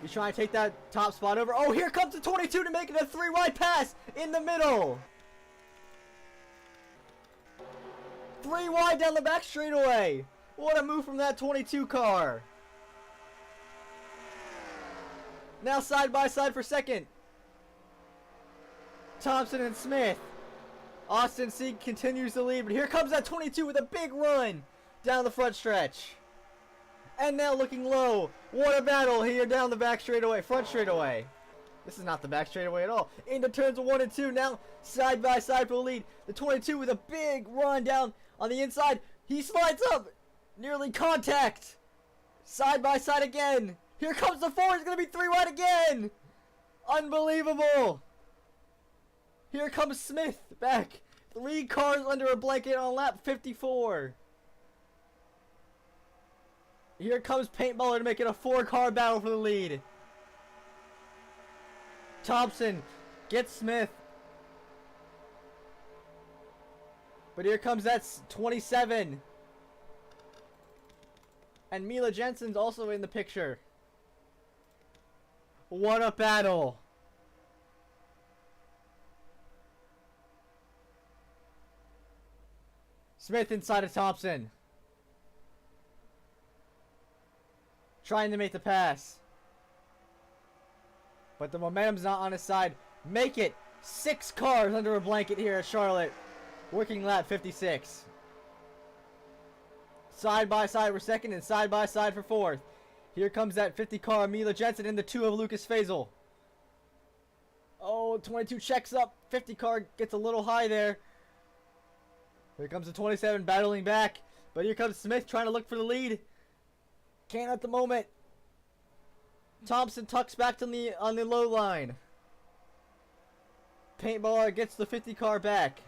Speaker 1: He's trying to take that top spot over. Oh, here comes the 22 to make it a 3-wide pass in the middle. 3 wide down the back straightaway. What a move from that 22 car. Now side by side for second. Thompson and Smith. Austin Sieg continues to lead, but here comes that 22 with a big run down the front stretch. And now looking low. What a battle here down the back straightaway, front straightaway. This is not the back straightaway at all. Into turns 1 and 2. Now side by side for the lead. The 22 with a big run down on the inside. He slides up. Nearly contact. Side by side again. Here comes the 4. It's going to be 3 wide again. Unbelievable. Here comes Smith back. 3 cars under a blanket on lap 54. Here comes Paintballer to make it a 4-car battle for the lead. Thompson gets Smith. But here comes that 27. And Mila Jensen's also in the picture. What a battle. Smith inside of Thompson. Trying to make the pass. But the momentum's not on his side. Make it 6 cars under a blanket here at Charlotte. Working lap 56. Side by side for second and side by side for fourth. Here comes that 50 car Mila Jensen in the 2 of Lucas Faisal. Oh, 22 checks up. 50 car gets a little high there. Here comes the 27 battling back. But here comes Smith trying to look for the lead. Can't at the moment. Thompson tucks back on the low line. Paintballer gets the 50 car back.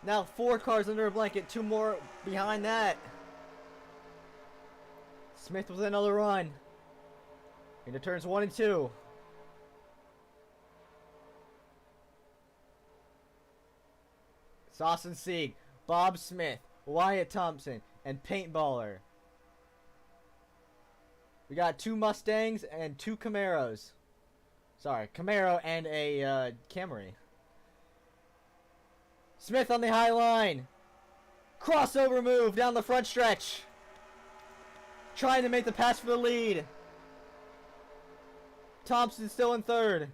Speaker 1: Now 4 cars under a blanket, 2 more behind that. Smith with another run. Into turns 1 and 2. Austin Sieg, Bob Smith, Wyatt Thompson, and Paintballer. We got 2 Mustangs and 2 Camaros. Sorry, Camaro and a Camry. Smith on the high line. Crossover move down the front stretch. Trying to make the pass for the lead. Thompson still in third.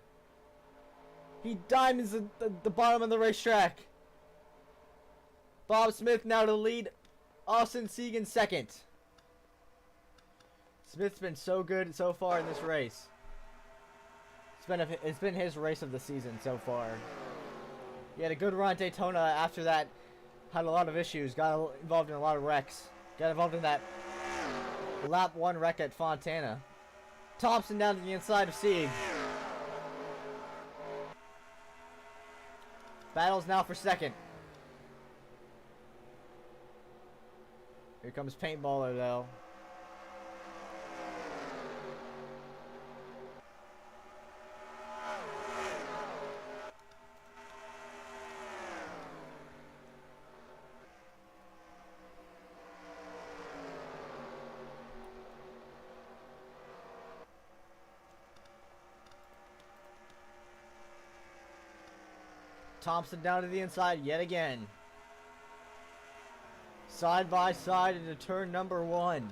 Speaker 1: He diamonds the bottom of the racetrack. Bob Smith now to the lead. Austin Sieg in second. Smith's been so good so far in this race. It's been his race of the season so far. He had a good run at Daytona. After that, had a lot of issues. Got involved in a lot of wrecks. Got involved in that lap 1 wreck at Fontana. Thompson down to the inside of Sieg. Battles now for second. Here comes Paintballer though.
Speaker 4: Thompson down to the inside yet again. Side by side into turn number 1.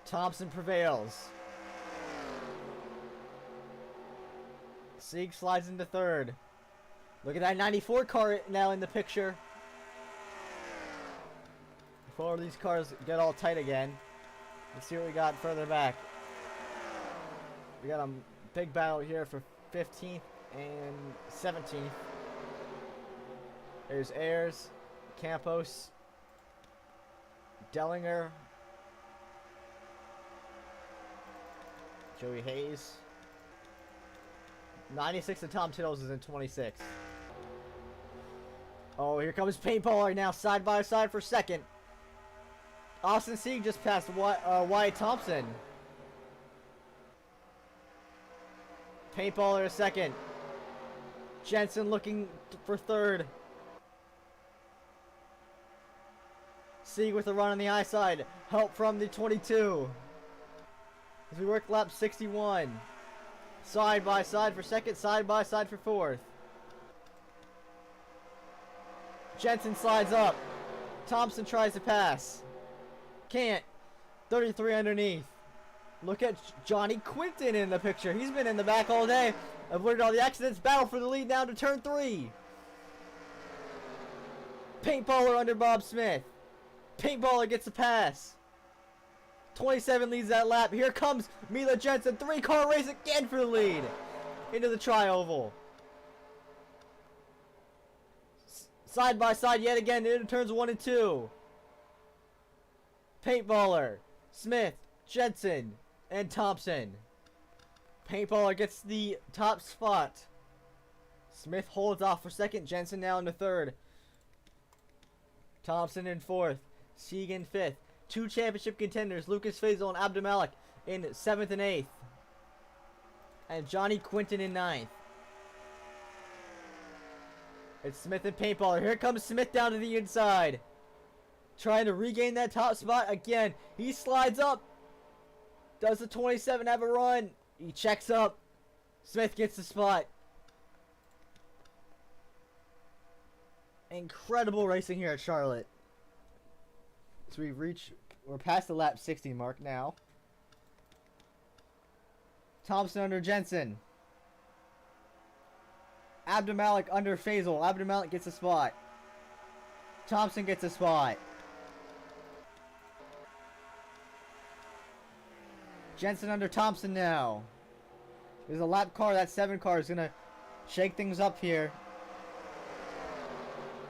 Speaker 4: Thompson prevails. Sieg slides into third. Look at that 94 car now in the picture. Before these cars get all tight again, let's see what we got further back. We got a big battle here for 15th and 17th. There's Ayers, Campos, Dellinger, Joey Hayes. 96 of Tom Tiddles is in 26. Oh, here comes Paintballer now, side by side for second. Austin Sieg just passed Wyatt Thompson. Paintballer a second. Jensen looking for third. Sieg with a run on the high side. Help from the 22. As we work lap 61. Side by side for second, side by side for fourth. Jensen slides up. Thompson tries to pass. Can't. 33 underneath. Look at Johnny Quinton in the picture. He's been in the back all day. Avoided all the accidents. Battle for the lead now to turn 3. Paintballer under Bob Smith. Paintballer gets a pass. 27 leads that lap. Here comes Mila Jensen. 3-car race again for the lead. Into the tri-oval. Side by side yet again into turns 1 and 2. Paintballer, Smith, Jensen, and Thompson. Paintballer gets the top spot. Smith holds off for second. Jensen now into third. Thompson in fourth. Sieg in fifth. 2 championship contenders, Lucas Faisal and Abdulmalik, in 7th and 8th. And Johnny Quinton in 9th. It's Smith and Paintballer. Here comes Smith down to the inside. Trying to regain that top spot again. He slides up. Does the 27 have a run? He checks up. Smith gets the spot. Incredible racing here at Charlotte. So we're past the lap 60 mark now. Thompson under Jensen. Abdulmalik under Faisal. Abdulmalik gets a spot. Thompson gets a spot. Jensen under Thompson now. There's a lap car. That 7 car is going to shake things up here.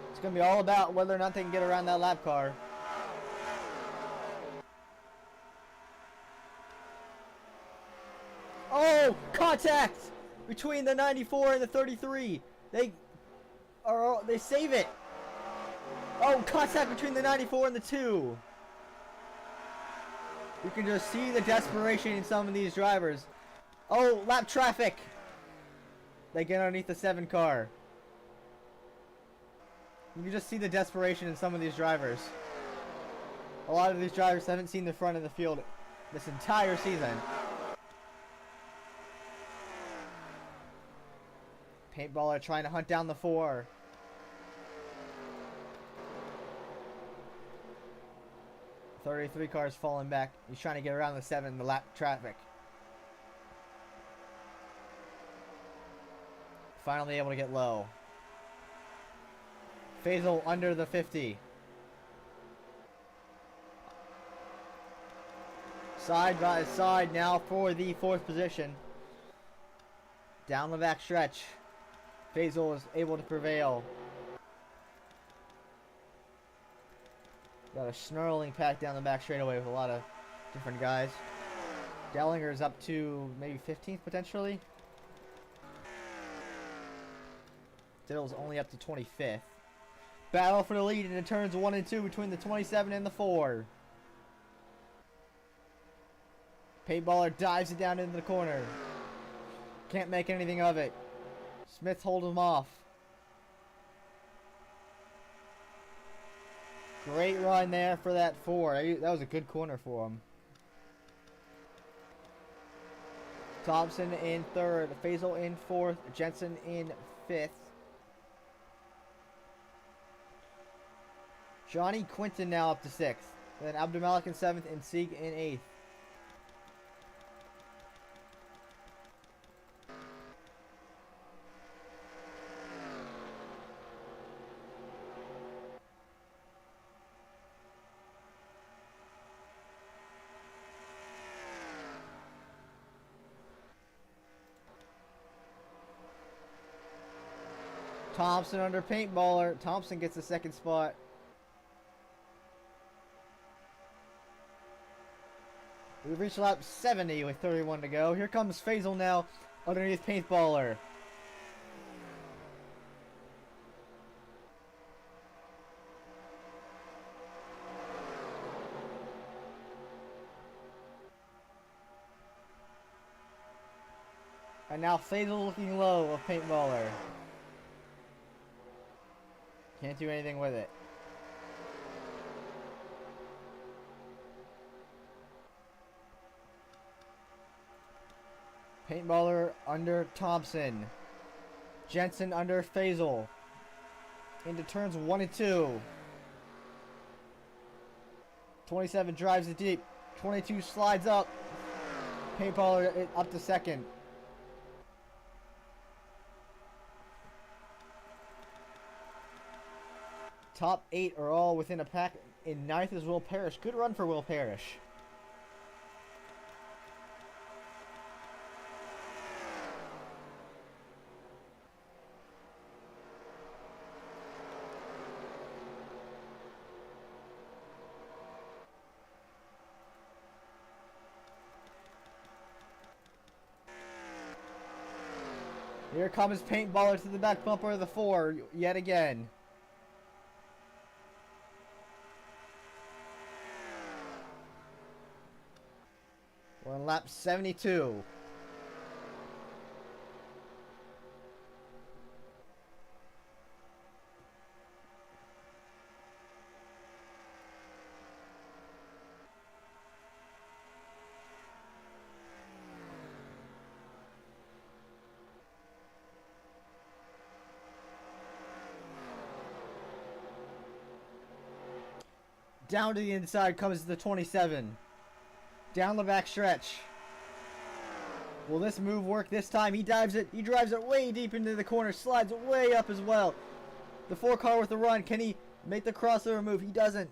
Speaker 4: It's going to be all about whether or not they can get around that lap car. Oh, contact between the 94 and the 33. They save it. Oh, contact between the 94 and the 2. You can just see the desperation in some of these drivers. Oh, lap traffic. They get underneath the 7 car. You can just see the desperation in some of these drivers. A lot of these drivers haven't seen the front of the field this entire season. Paintballer trying to hunt down the 4. .33 cars falling back. He's trying to get around the 7, the lap traffic. Finally able to get low. Faisal under the 50. Side by side now for the 4th position. Down the back stretch. Faisal is able to prevail. Got a snarling pack down the back straightaway with a lot of different guys. Dellinger is up to maybe 15th potentially. Diddle's only up to 25th. Battle for the lead in the turns 1 and 2 between the 27 and the 4. Paintballer dives it down into the corner. Can't make anything of it. Smith holds him off. Great run there for that 4. That was a good corner for him. Thompson in 3rd. Faisal in 4th. Jensen in 5th. Johnny Quinton now up to 6th. Then Abdulmalik in 7th and Sieg in 8th. Thompson under paintballer. Thompson gets the 2nd spot. We've reached lap 70 with 31 to go. Here comes Faisal now underneath paintballer. And now Faisal looking low of paintballer. Can't do anything with it. Paintballer under Thompson. Jensen under Faisal. Into turns 1 and 2. 27 drives it deep. 22 slides up. Paintballer up to 2nd. Top 8 are all within a pack. In 9th is Will Parrish. Good run for Will Parrish. Here comes paintballer to the back bumper of the 4 yet again. We're on lap 72. Down to the inside comes the 27. Down the back stretch. Will this move work this time? He dives it. He drives it way deep into the corner. Slides way up as well. The 4 car with the run. Can he make the crossover move? He doesn't.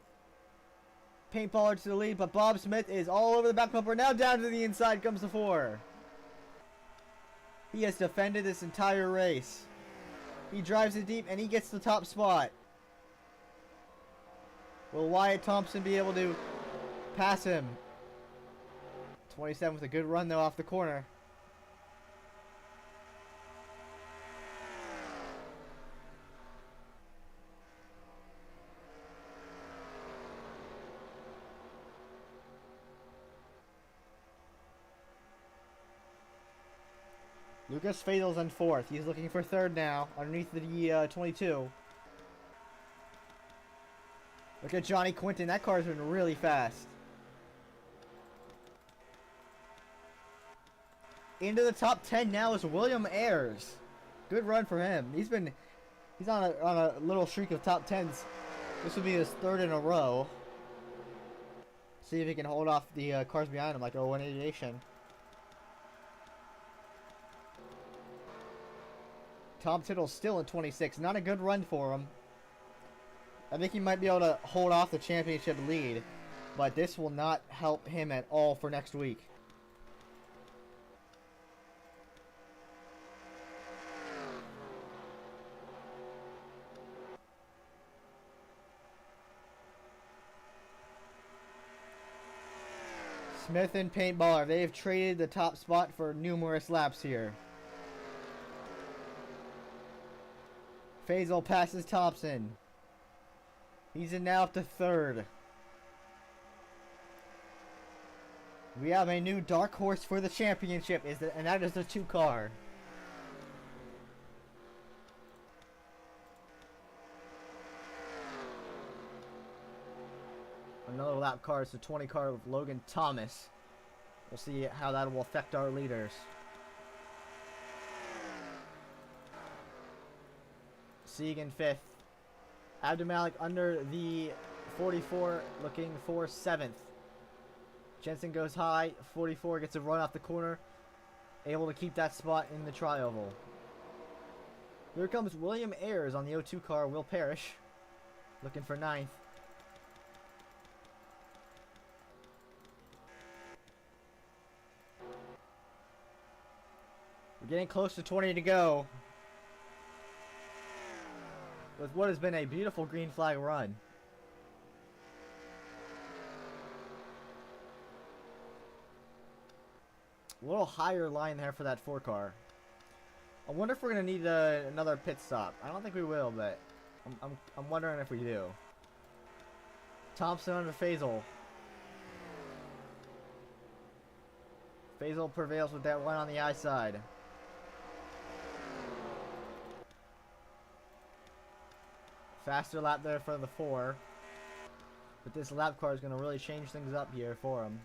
Speaker 4: Paintballer to the lead, but Bob Smith is all over the back bumper. Now down to the inside comes the 4. He has defended this entire race. He drives it deep and he gets the top spot. Will Wyatt Thompson be able to pass him? 27 with a good run though off the corner. Lucas Faisal's in 4th. He's looking for 3rd now, underneath the 22. Look at Johnny Quinton. That car's been really fast. Into the top 10 now is William Ayers. Good run for him. He's on a little streak of top 10s. This will be his 3rd in a row. See if he can hold off the cars behind him like a 188. Tom Tittle's still in 26. Not a good run for him. I think he might be able to hold off the championship lead, but this will not help him at all for next week. Smith and Paintballer, they have traded the top spot for numerous laps here. Faisal passes Thompson. He's in now up to 3rd. We have a new dark horse for the championship, and that is the 2 car. Another lap car is the 20 car of Logan Thomas. We'll see how that will affect our leaders. Sieg in 5th. Abdumalik under the 44, looking for 7th. Jensen goes high. 44 gets a run off the corner. Able to keep that spot in the tri-oval. Here comes William Ayers on the 02 car. Will Parrish looking for 9th. We're getting close to 20 to go. With what has been a beautiful green flag run. A little higher line there for that 4 car. I wonder if we're gonna need another pit stop. I don't think we will, but I'm wondering if we do. Thompson under Faisal. Faisal prevails with that one on the I-side. Faster lap there for the 4. But this lap car is going to really change things up here for him.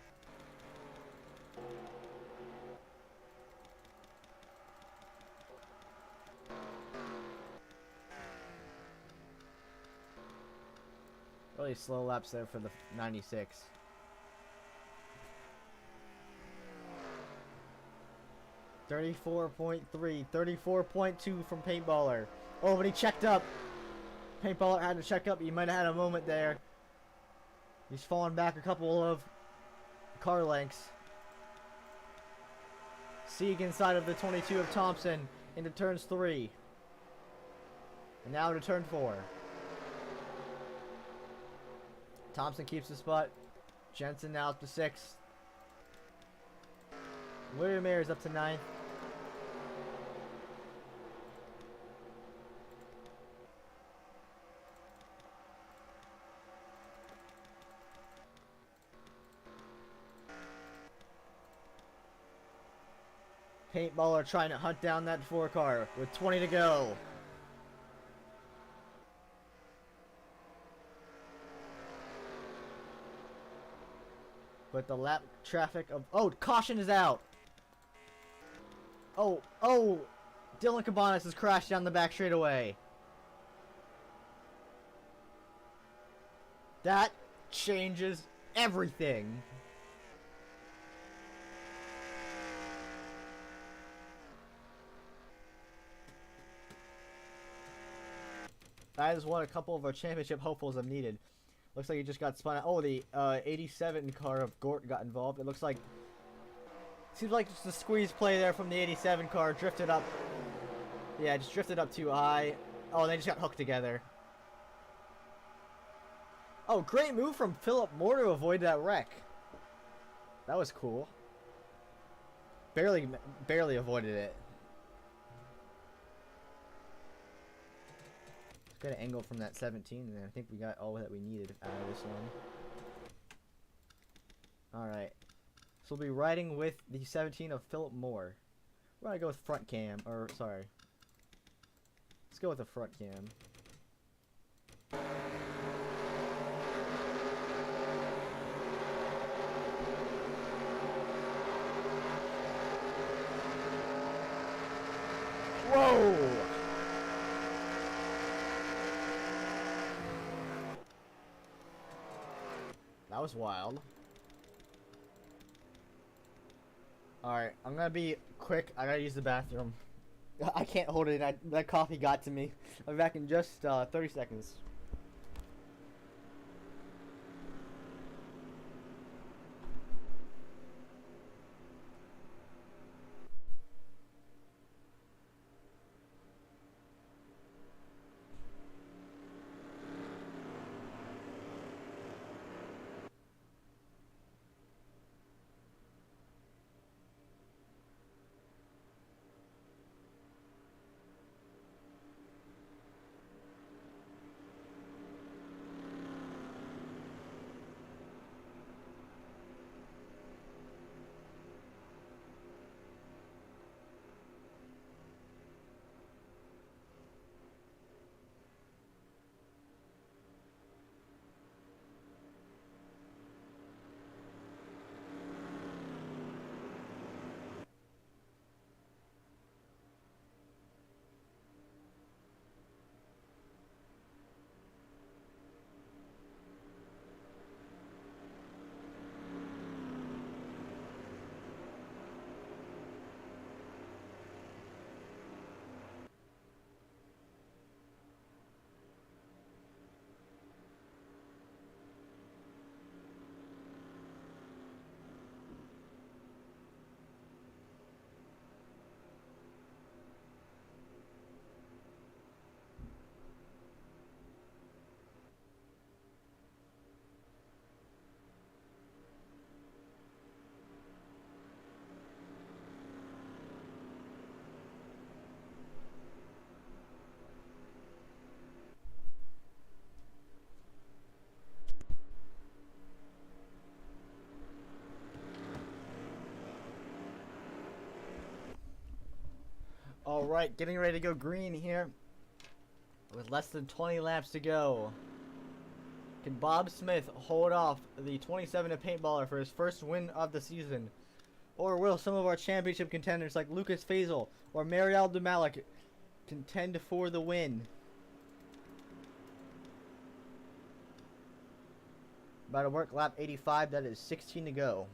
Speaker 4: Really slow laps there for the 96. .3, 34.2 from Paintballer. Oh, but he checked up. Paintballer had to check up. He might have had a moment there. He's fallen back a couple of car lengths. Sieg inside of the 22 of Thompson into turns 3. And now to turn 4. Thompson keeps the spot. Jensen now up to 6th. William Ayers up to 9th. Paintballer trying to hunt down that 4 car with 20 to go. But the lap traffic of... Oh, caution is out. Oh, Dylan Cabanas has crashed down the back straightaway. That changes everything. That is what a couple of our championship hopefuls have needed. Looks like he just got spun out. Oh, the 87 car of Gort got involved. It looks like... Seems like just a squeeze play there from the 87 car. Drifted up. Yeah, just drifted up too high. Oh, they just got hooked together. Oh, great move from Philip Moore to avoid that wreck. That was cool. Barely avoided it. Good angle from that 17, and I think we got all that we needed out of this one. Alright. So we'll be riding with the 17 of Philip Moore. We're gonna go with front cam, or sorry. Let's go with the front cam. Whoa! That was wild. Alright, I'm gonna be quick. I gotta use the bathroom. I can't hold it in. That coffee got to me. I'll be back in just 30 seconds. Alright, getting ready to go green here. With less than 20 laps to go. Can Bob Smith hold off the 27 paintballer for his first win of the season? Or will some of our championship contenders like Lucas Faisal or Mariel Dumalik contend for the win? About to work lap 85, that is 16 to go.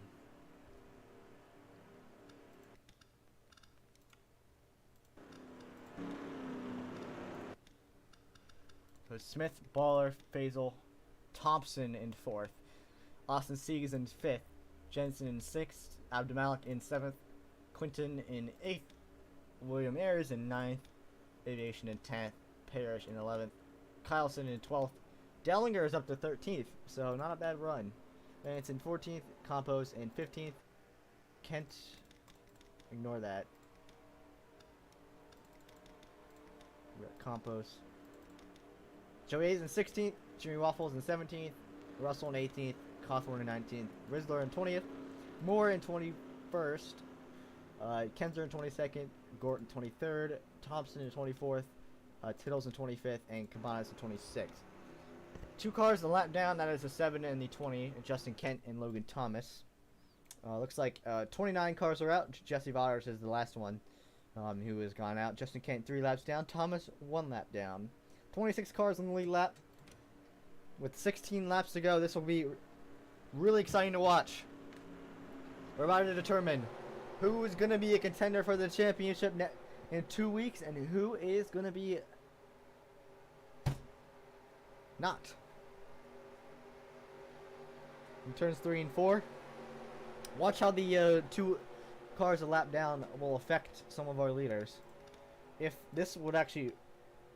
Speaker 4: So Smith, Baller, Faisal, Thompson in 4th. Austin Sieg is in 5th. Jensen in 6th. Abdumalik in 7th. Quinton in 8th. William Ayers in 9th. Aviation in 10th. Parrish in 11th. Kyleson in 12th. Dellinger is up to 13th, so not a bad run. And it's in 14th. Campos in 15th. Kent, ignore that. We got Campos. Joey Hayes in 16th, Jimmy Waffles in 17th, Russell in 18th, Cawthorn in 19th, Rizzler in 20th, Moore in 21st, Kenzer in 22nd, Gorton 23rd, Thompson in 24th, Tittles in 25th, and Cabanas in 26th. 2 cars a lap down, that is the 7 and the 20, Justin Kent and Logan Thomas. Looks like 29 cars are out. Jesse Waters is the last one who has gone out. Justin Kent 3 laps down, Thomas 1 lap down. 26 cars in the lead lap. With 16 laps to go, this will be really exciting to watch. We're about to determine who is going to be a contender for the championship in 2 weeks and who is going to be not. In turns 3 and 4, watch how the 2 cars a lap down will affect some of our leaders. If this would actually...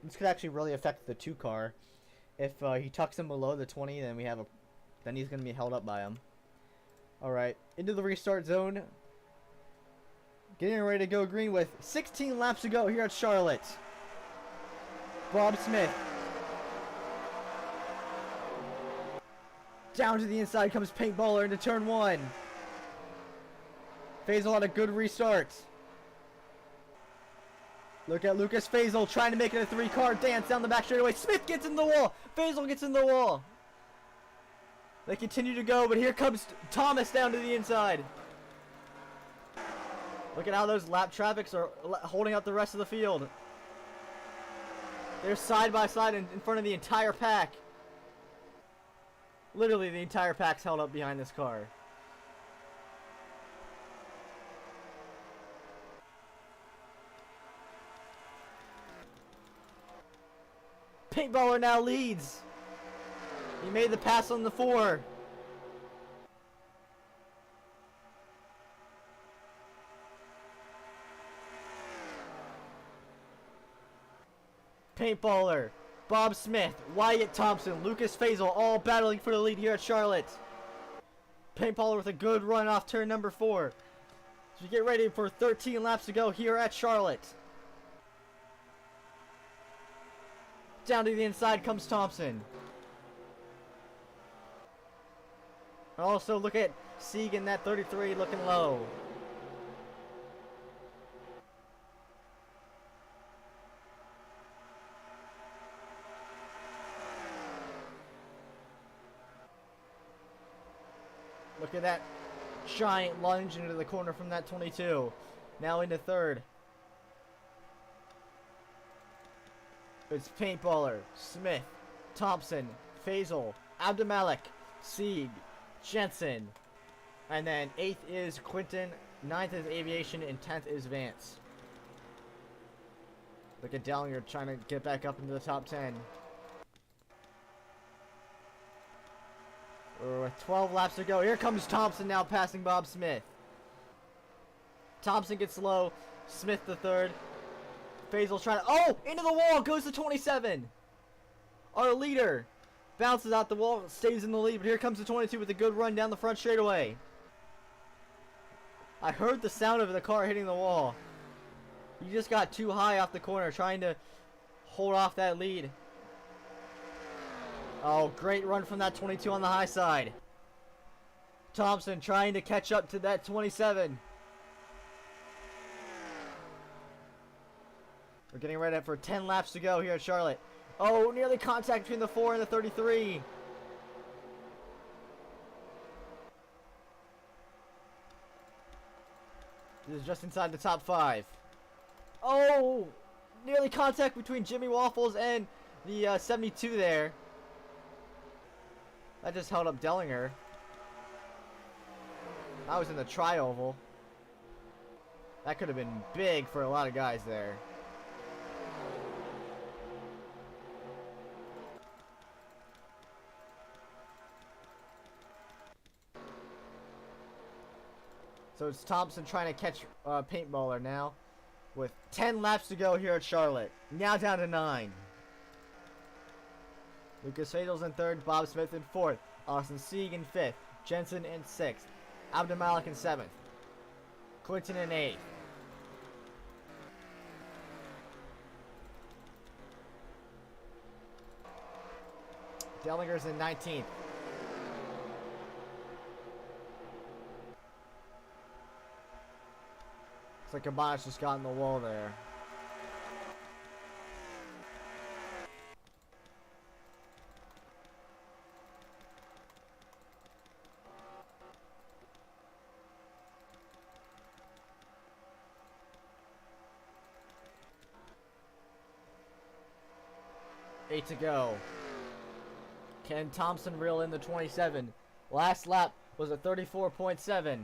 Speaker 4: This could actually really affect the 2 car. If he tucks him below the 20, then then he's gonna be held up by him. All right, into the restart zone. Getting ready to go green with 16 laps to go here at Charlotte. Bob Smith. Down to the inside comes Paintballer into turn 1. Faisal had a good restart. Look at Lucas Faisal trying to make it a 3-car dance down the back straightaway. Smith gets in the wall. Faisal gets in the wall. They continue to go, but here comes Thomas down to the inside. Look at how those lap traffics are holding up the rest of the field. They're side by side in front of the entire pack. Literally, the entire pack's held up behind this car. Paintballer now leads. He made the pass on the 4. Paintballer, Bob Smith, Wyatt Thompson, Lucas Faisal all battling for the lead here at Charlotte. Paintballer with a good run off turn number 4. So we get ready for 13 laps to go here at Charlotte. Down to the inside comes Thompson. Also, look at Sieg in that 33 looking low. Look at that giant lunge into the corner from that 22. Now into 3rd. It's Paintballer, Smith, Thompson, Faisal, Abdumalik, Sieg, Jensen. And then 8th is Quinton, 9th is Aviation, and 10th is Vance. Look at Dellinger trying to get back up into the top 10. With 12 laps to go. Here comes Thompson now passing Bob Smith. Thompson gets low. Smith the 3rd. Faisal's trying to... Oh! Into the wall! Goes to 27. Our leader bounces out the wall. Stays in the lead. But here comes the 22 with a good run down the front straightaway. I heard the sound of the car hitting the wall. He just got too high off the corner trying to hold off that lead. Oh, great run from that 22 on the high side. Thompson trying to catch up to that 27. We're getting ready for 10 laps to go here at Charlotte. Oh, nearly contact between the 4 and the 33. This is just inside the top 5. Oh, nearly contact between Jimmy Waffles and the 72 there. That just held up Dellinger. I was in the tri-oval. That could have been big for a lot of guys there. So it's Thompson trying to catch Paintballer now. With 10 laps to go here at Charlotte. Now down to 9. Lucas Fadel's in 3rd. Bob Smith in 4th. Austin Sieg in 5th. Jensen in 6th. Abdumalik in 7th. Quinton in 8th. Dellinger's in 19th. Looks like Cabanas just got in the wall there. Eight to go. Can Thompson reel in the 27? Last lap was a 34.7.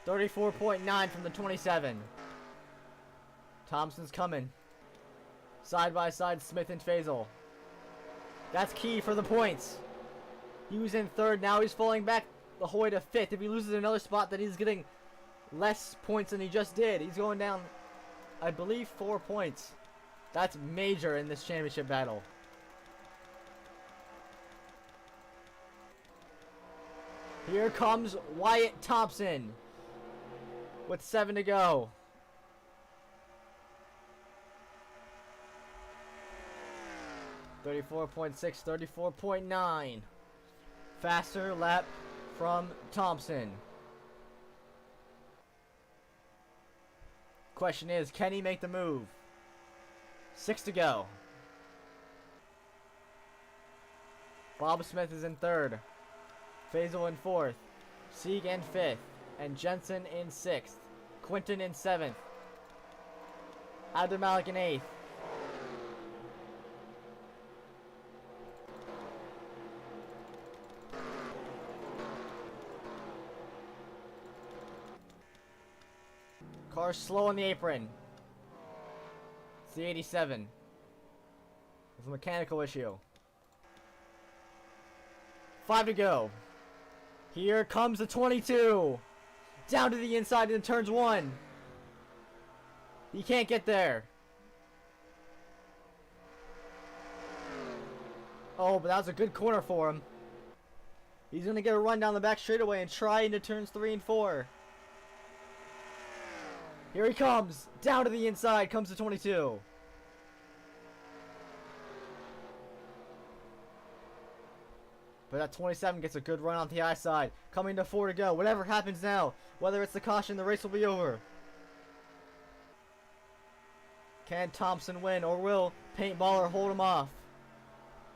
Speaker 4: 34.9 from the 27. Thompson's coming. Side by side, Smith and Faisal. That's key for the points. He was in 3rd, now he's falling back the whole way to 5th. If he loses another spot, then he's getting less points than he just did. He's going down, I believe, 4 points. That's major in this championship battle. Here comes Wyatt Thompson with 7 to go. .6, 34.9. Faster lap from Thompson. Question is, can he make the move? 6 to go. Bob Smith is in 3rd. Faisal in 4th. Sieg in 5th. And Jensen in 6th. Quinton in 7th. Abdumalik in 8th. Car slow on the apron. It's the 87. It's a mechanical issue. 5 to go. Here comes the 22. Down to the inside in turns 1. He can't get there. Oh, but that was a good corner for him. He's going to get a run down the back straightaway and try into turns 3 and 4. Here he comes. Down to the inside comes the 22. But that 27 gets a good run on the high side. Coming to 4 to go. Whatever happens now, whether it's the caution, the race will be over. Can Thompson win, or will Paintballer hold him off?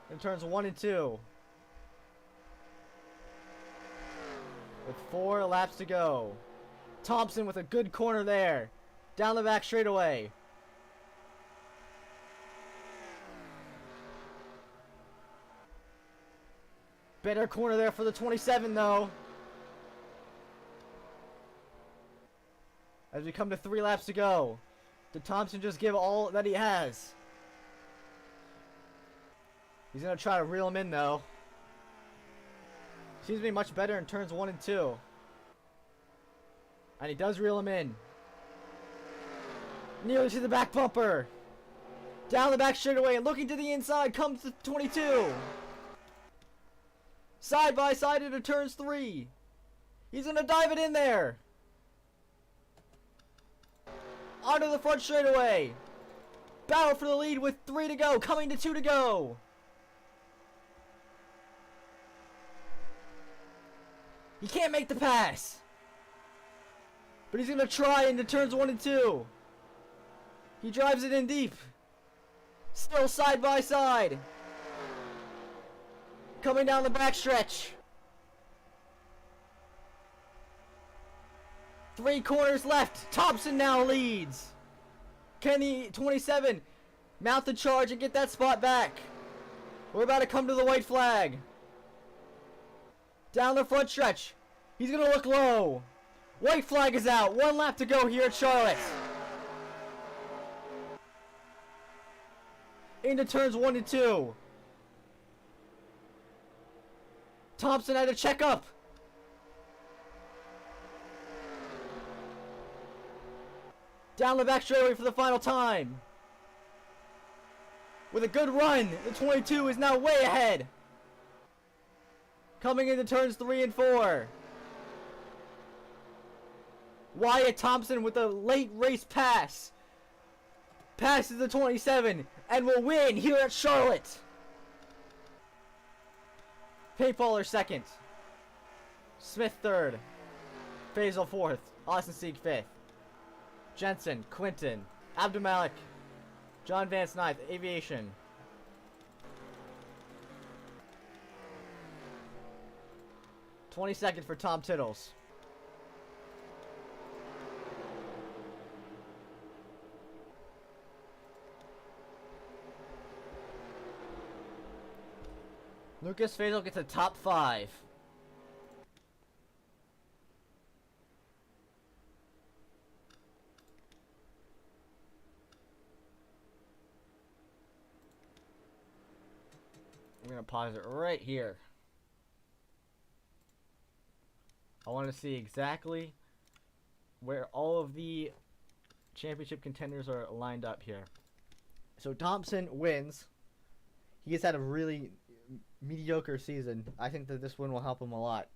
Speaker 4: In turns 1 and 2. With 4 laps to go. Thompson with a good corner there. Down the back straightaway. Better corner there for the 27 though. As we come to 3 laps to go. Did Thompson just give all that he has? He's going to try to reel him in though. Seems to be much better in turns 1 and 2. And he does reel him in. Nearly to the back bumper. Down the back straightaway and looking to the inside comes the 22. Side by side into turns 3. He's going to dive it in there. Onto the front straightaway. Battle for the lead with 3 to go. Coming to 2 to go. He can't make the pass. But he's going to try into turns 1 and 2. He drives it in deep. Still side by side. Coming down the backstretch. 3 corners left. Thompson now leads. Kenny, 27, mount the charge and get that spot back. We're about to come to the white flag. Down the front stretch. He's going to look low. White flag is out. 1 lap to go here at Charlotte. Into turns 1 and 2. Thompson had to check up. Down the back straightaway for the final time. With a good run, the 22 is now way ahead. Coming into turns 3 and 4. Wyatt Thompson with a late race pass. Passes the 27 and will win here at Charlotte. Paintballer second. Smith third. Faisal fourth. Austin Sieg fifth. Jensen, Quinton, Abdulmalik, John Vance ninth. Aviation. $20 for Tom Tittles. Lucas Faisal gets a top 5. I'm gonna pause it right here. I want to see exactly where all of the championship contenders are lined up here. So Thompson wins. He has had a really mediocre season. I think that this win will help him a lot.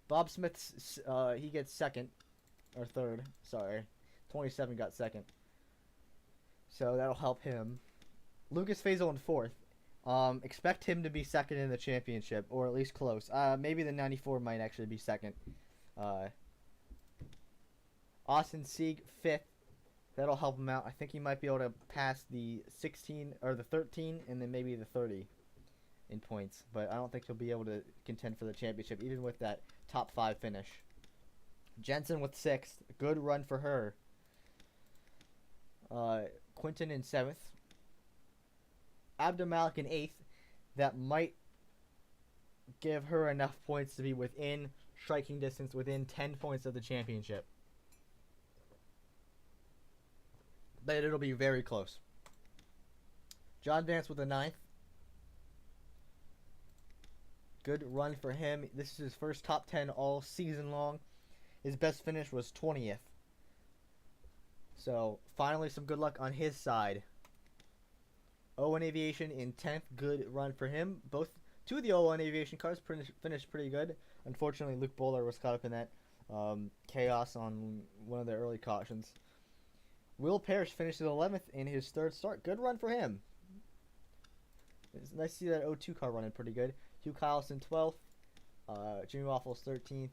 Speaker 4: Bob Smith's he gets second or third. Sorry, 27 got second. So that'll help him. Lucas Faisal in fourth. Expect him to be second in the championship, or at least close. Maybe the 94 might actually be second. Austin Sieg fifth. That'll help him out. I think he might be able to pass the 16 or the 13 and then maybe the 30 in points. But I don't think he'll be able to contend for the championship, even with that top 5 finish. Jensen with 6th. Good run for her. Quinton in 7th. Abdulmalik in 8th. That might give her enough points to be within striking distance, within 10 points of the championship. But it'll be very close. John Vance with a 9th. Good run for him. This is his first top 10 all season long. His best finish was 20th. So, finally some good luck on his side. Owen Aviation in 10th. Good run for him. Two of the Owen Aviation cars finished pretty good. Unfortunately, Luke Bowler was caught up in that chaos on one of the early cautions. Will Parrish finishes 11th in his third start. Good run for him. It's nice to see that O2 car running pretty good. Hugh Kylson 12th. Jimmy Waffles 13th.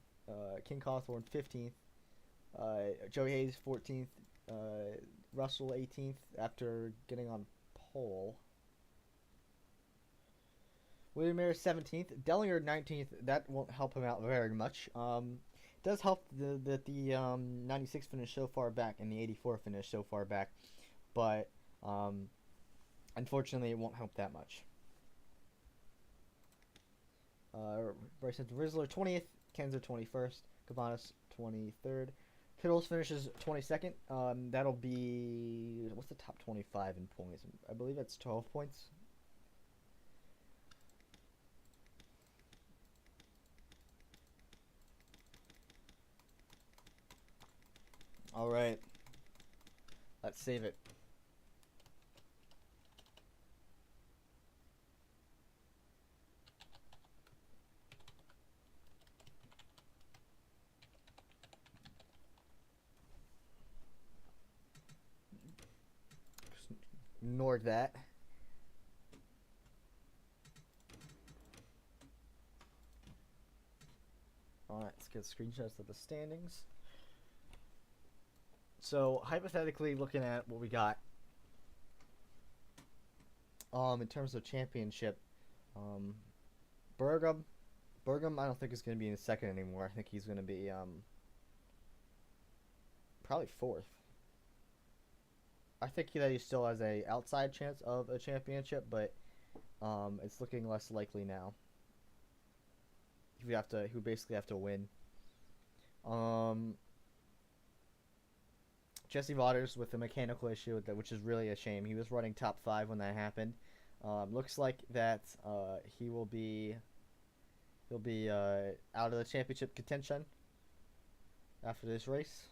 Speaker 4: King Cawthorn 15th. Joey Hayes 14th. Russell 18th after getting on pole. William Mayer 17th. Dellinger 19th. That won't help him out very much. It does help that the 96 finished so far back and the 84 finished so far back, but unfortunately it won't help that much. Bryson Rizzler 20th, Kenzer 21st, Cabanas 23rd, Kittles finishes 22nd. That'll be, what's the top 25 in points? I believe that's 12 points. Alright. Let's save it. Just ignore that. Alright, let's get screenshots of the standings. So hypothetically, looking at what we got, in terms of championship, um, Burgum, I don't think is going to be in second anymore. I think he's going to be probably fourth. I think that he still has a outside chance of a championship, but it's looking less likely now. Who basically have to win. Jesse Waters with a mechanical issue, which is really a shame. He was running top 5 when that happened. Looks like that he'll be out of the championship contention after this race.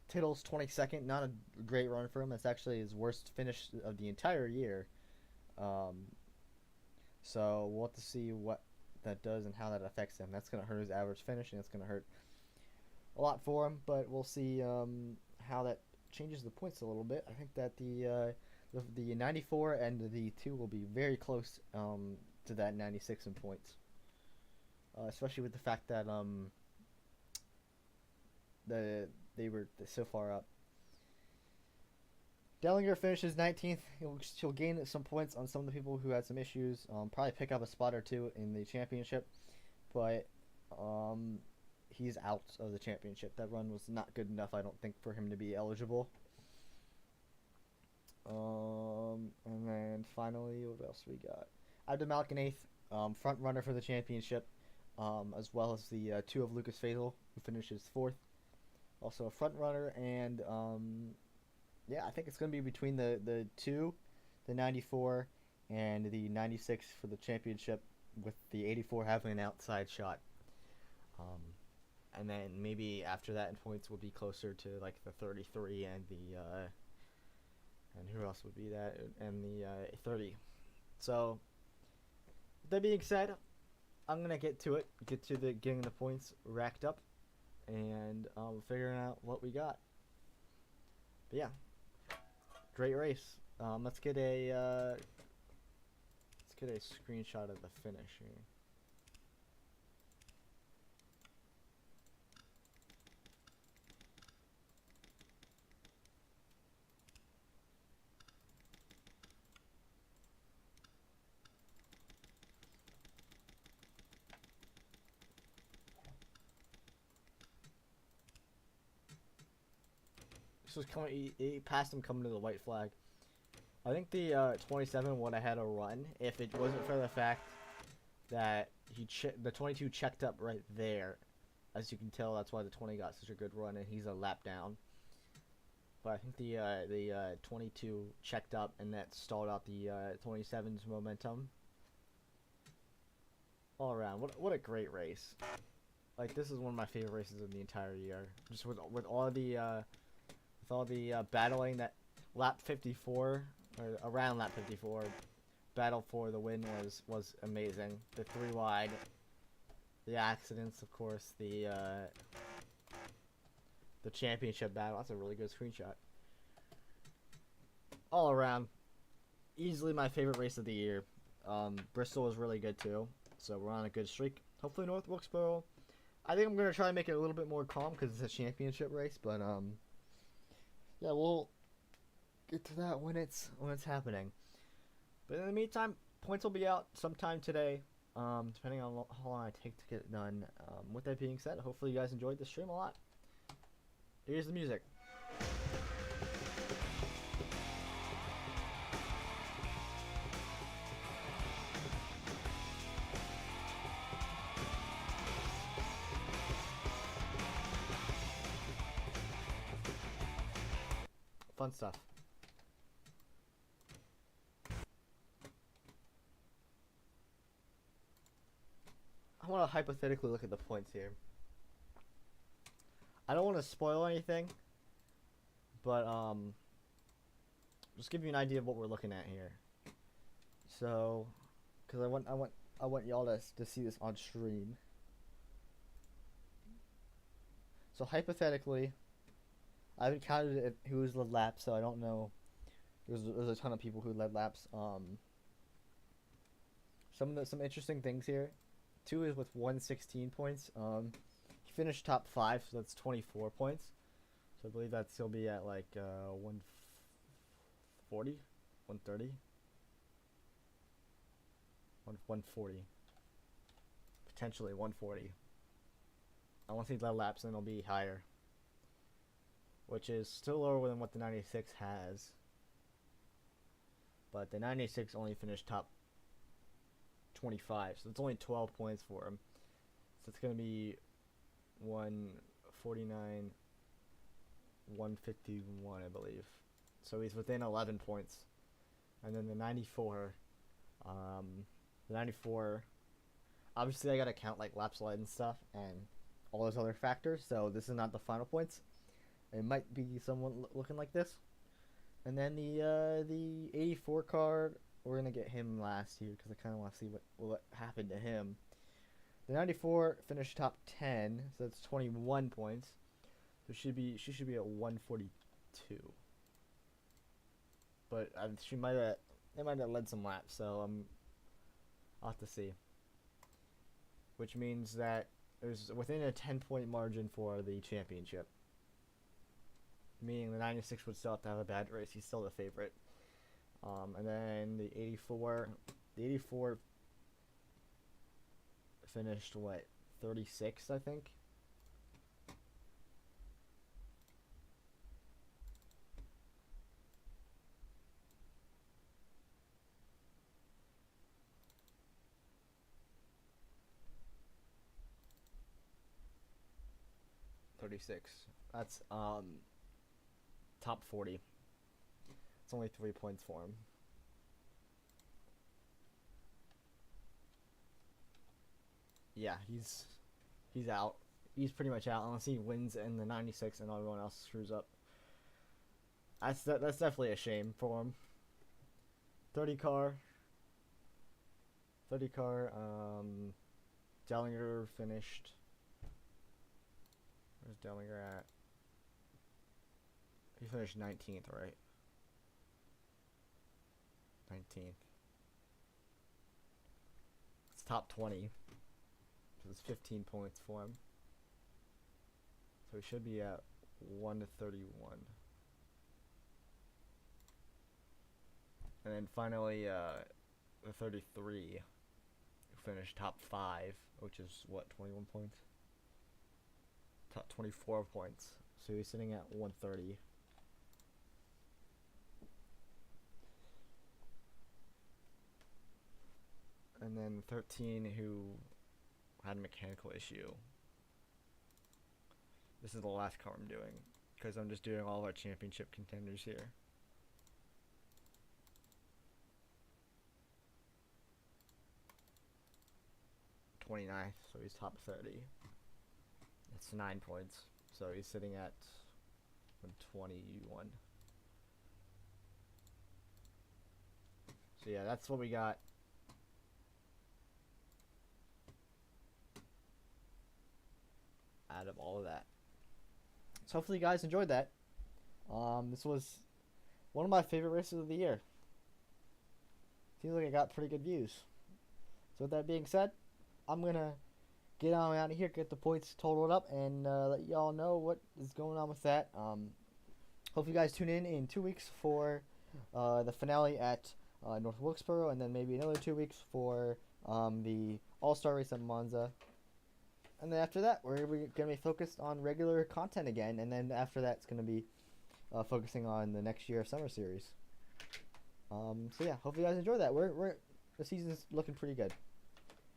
Speaker 4: Tittle's 22nd, not a great run for him. That's actually his worst finish of the entire year. So we'll have to see what that does and how that affects him. That's going to hurt his average finish, and it's going to hurt a lot for him. But we'll see how that changes the points a little bit. I think that the 94 and the 2 will be very close to that 96 in points, especially with the fact that they were so far up. Dellinger finishes 19th. He'll gain some points on some of the people who had some issues. Probably pick up a spot or two in the championship, but he's out of the championship. That run was not good enough, I don't think, for him to be eligible. And then finally, what else we got? Abdemalek in 8th, front runner for the championship, as well as the 2 of Lucas Faisal, who finishes 4th. Also a front runner, and yeah, I think it's going to be between the 2, the 94, and the 96 for the championship, with the 84 having an outside shot. And then maybe after that in points will be closer to like the 33 and the and who else would be that, and the 30. So with that being said, I'm gonna get to getting the points racked up, and figuring out what we got. But yeah, great race. Let's get a screenshot of the finish here. This was coming. He passed him coming to the white flag. I think the 27 would have had a run if it wasn't for the fact that the 22 checked up right there. As you can tell, that's why the 20 got such a good run, and he's a lap down. But I think the 22 checked up, and that stalled out the 27's momentum. All around, what a great race! Like, this is one of my favorite races of the entire year. Just with all the battling, that lap 54 or around lap 54 battle for the win was amazing. The 3 wide, the accidents, of course, the championship battle. That's a really good screenshot. All around, easily my favorite race of the year. Bristol was really good too, so we're on a good streak. Hopefully North Wilkesboro, I think I'm gonna try to make it a little bit more calm because it's a championship race, but yeah, we'll get to that when it's happening. But in the meantime, points will be out sometime today, depending on how long I take to get it done. With that being said, hopefully you guys enjoyed the stream a lot. Here's the music. Fun stuff. I want to hypothetically look at the points here. I don't want to spoil anything, but just give you an idea of what we're looking at here. So, because I want y'all to see this on stream. So hypothetically, I haven't counted who's led laps, so I don't know. There's a ton of people who led laps. Some interesting things here. 2 is with 116 points. If He finished top 5, so that's 24 points. So I believe that's he'll be at like 140, 130, 140, potentially 140. I want to see that laps, and it'll be higher, which is still lower than what the 96 has. But the 96 only finished top 25, so it's only 12 points for him. So it's going to be 149, 151, I believe. So he's within 11 points. And then the 94, obviously I got to count like lap slide and stuff and all those other factors. So this is not the final points. It might be someone looking like this. And then the 84 card, we're going to get him last here because I kind of want to see what happened to him. The 94 finished top 10, so that's 21 points. So she should be at 142. But they might have led some laps, so I'll have to see. Which means that there's within a 10-point margin for the championship. Meaning the 96 would still have to have a bad race. He's still the favorite. And then the 84 finished, 36, I think? That's top 40. It's only 3 points for him. Yeah, he's out. He's pretty much out unless he wins in the 96 and everyone else screws up. That's definitely a shame for him. 30 car. Dellinger finished. Where's Dellinger at? He finished 19th, right? 19th. It's top 20. So it's 15 points for him. So he should be at 131. And then finally, the 33, who finished top 5, which is what, 21 points? Top 24 points. So he's sitting at 130. And then 13, who had a mechanical issue. This is the last car I'm doing, because I'm just doing all of our championship contenders here. '29th, so he's top 30. That's 9 points, so he's sitting at 121. So yeah, that's what we got. Out of all of that. So hopefully you guys enjoyed that. This was one of my favorite races of the year. Seems like I got pretty good views. So with that being said, I'm going to get on out of here, get the points totaled up, and let y'all know what is going on with that. Hope you guys tune in 2 weeks for the finale at North Wilkesboro, and then maybe another 2 weeks for the All-Star race at Monza. And then after that, we're going to be focused on regular content again. And then after that, it's going to be focusing on the next year of Summer Series. So yeah, hope you guys enjoy that. The season's looking pretty good.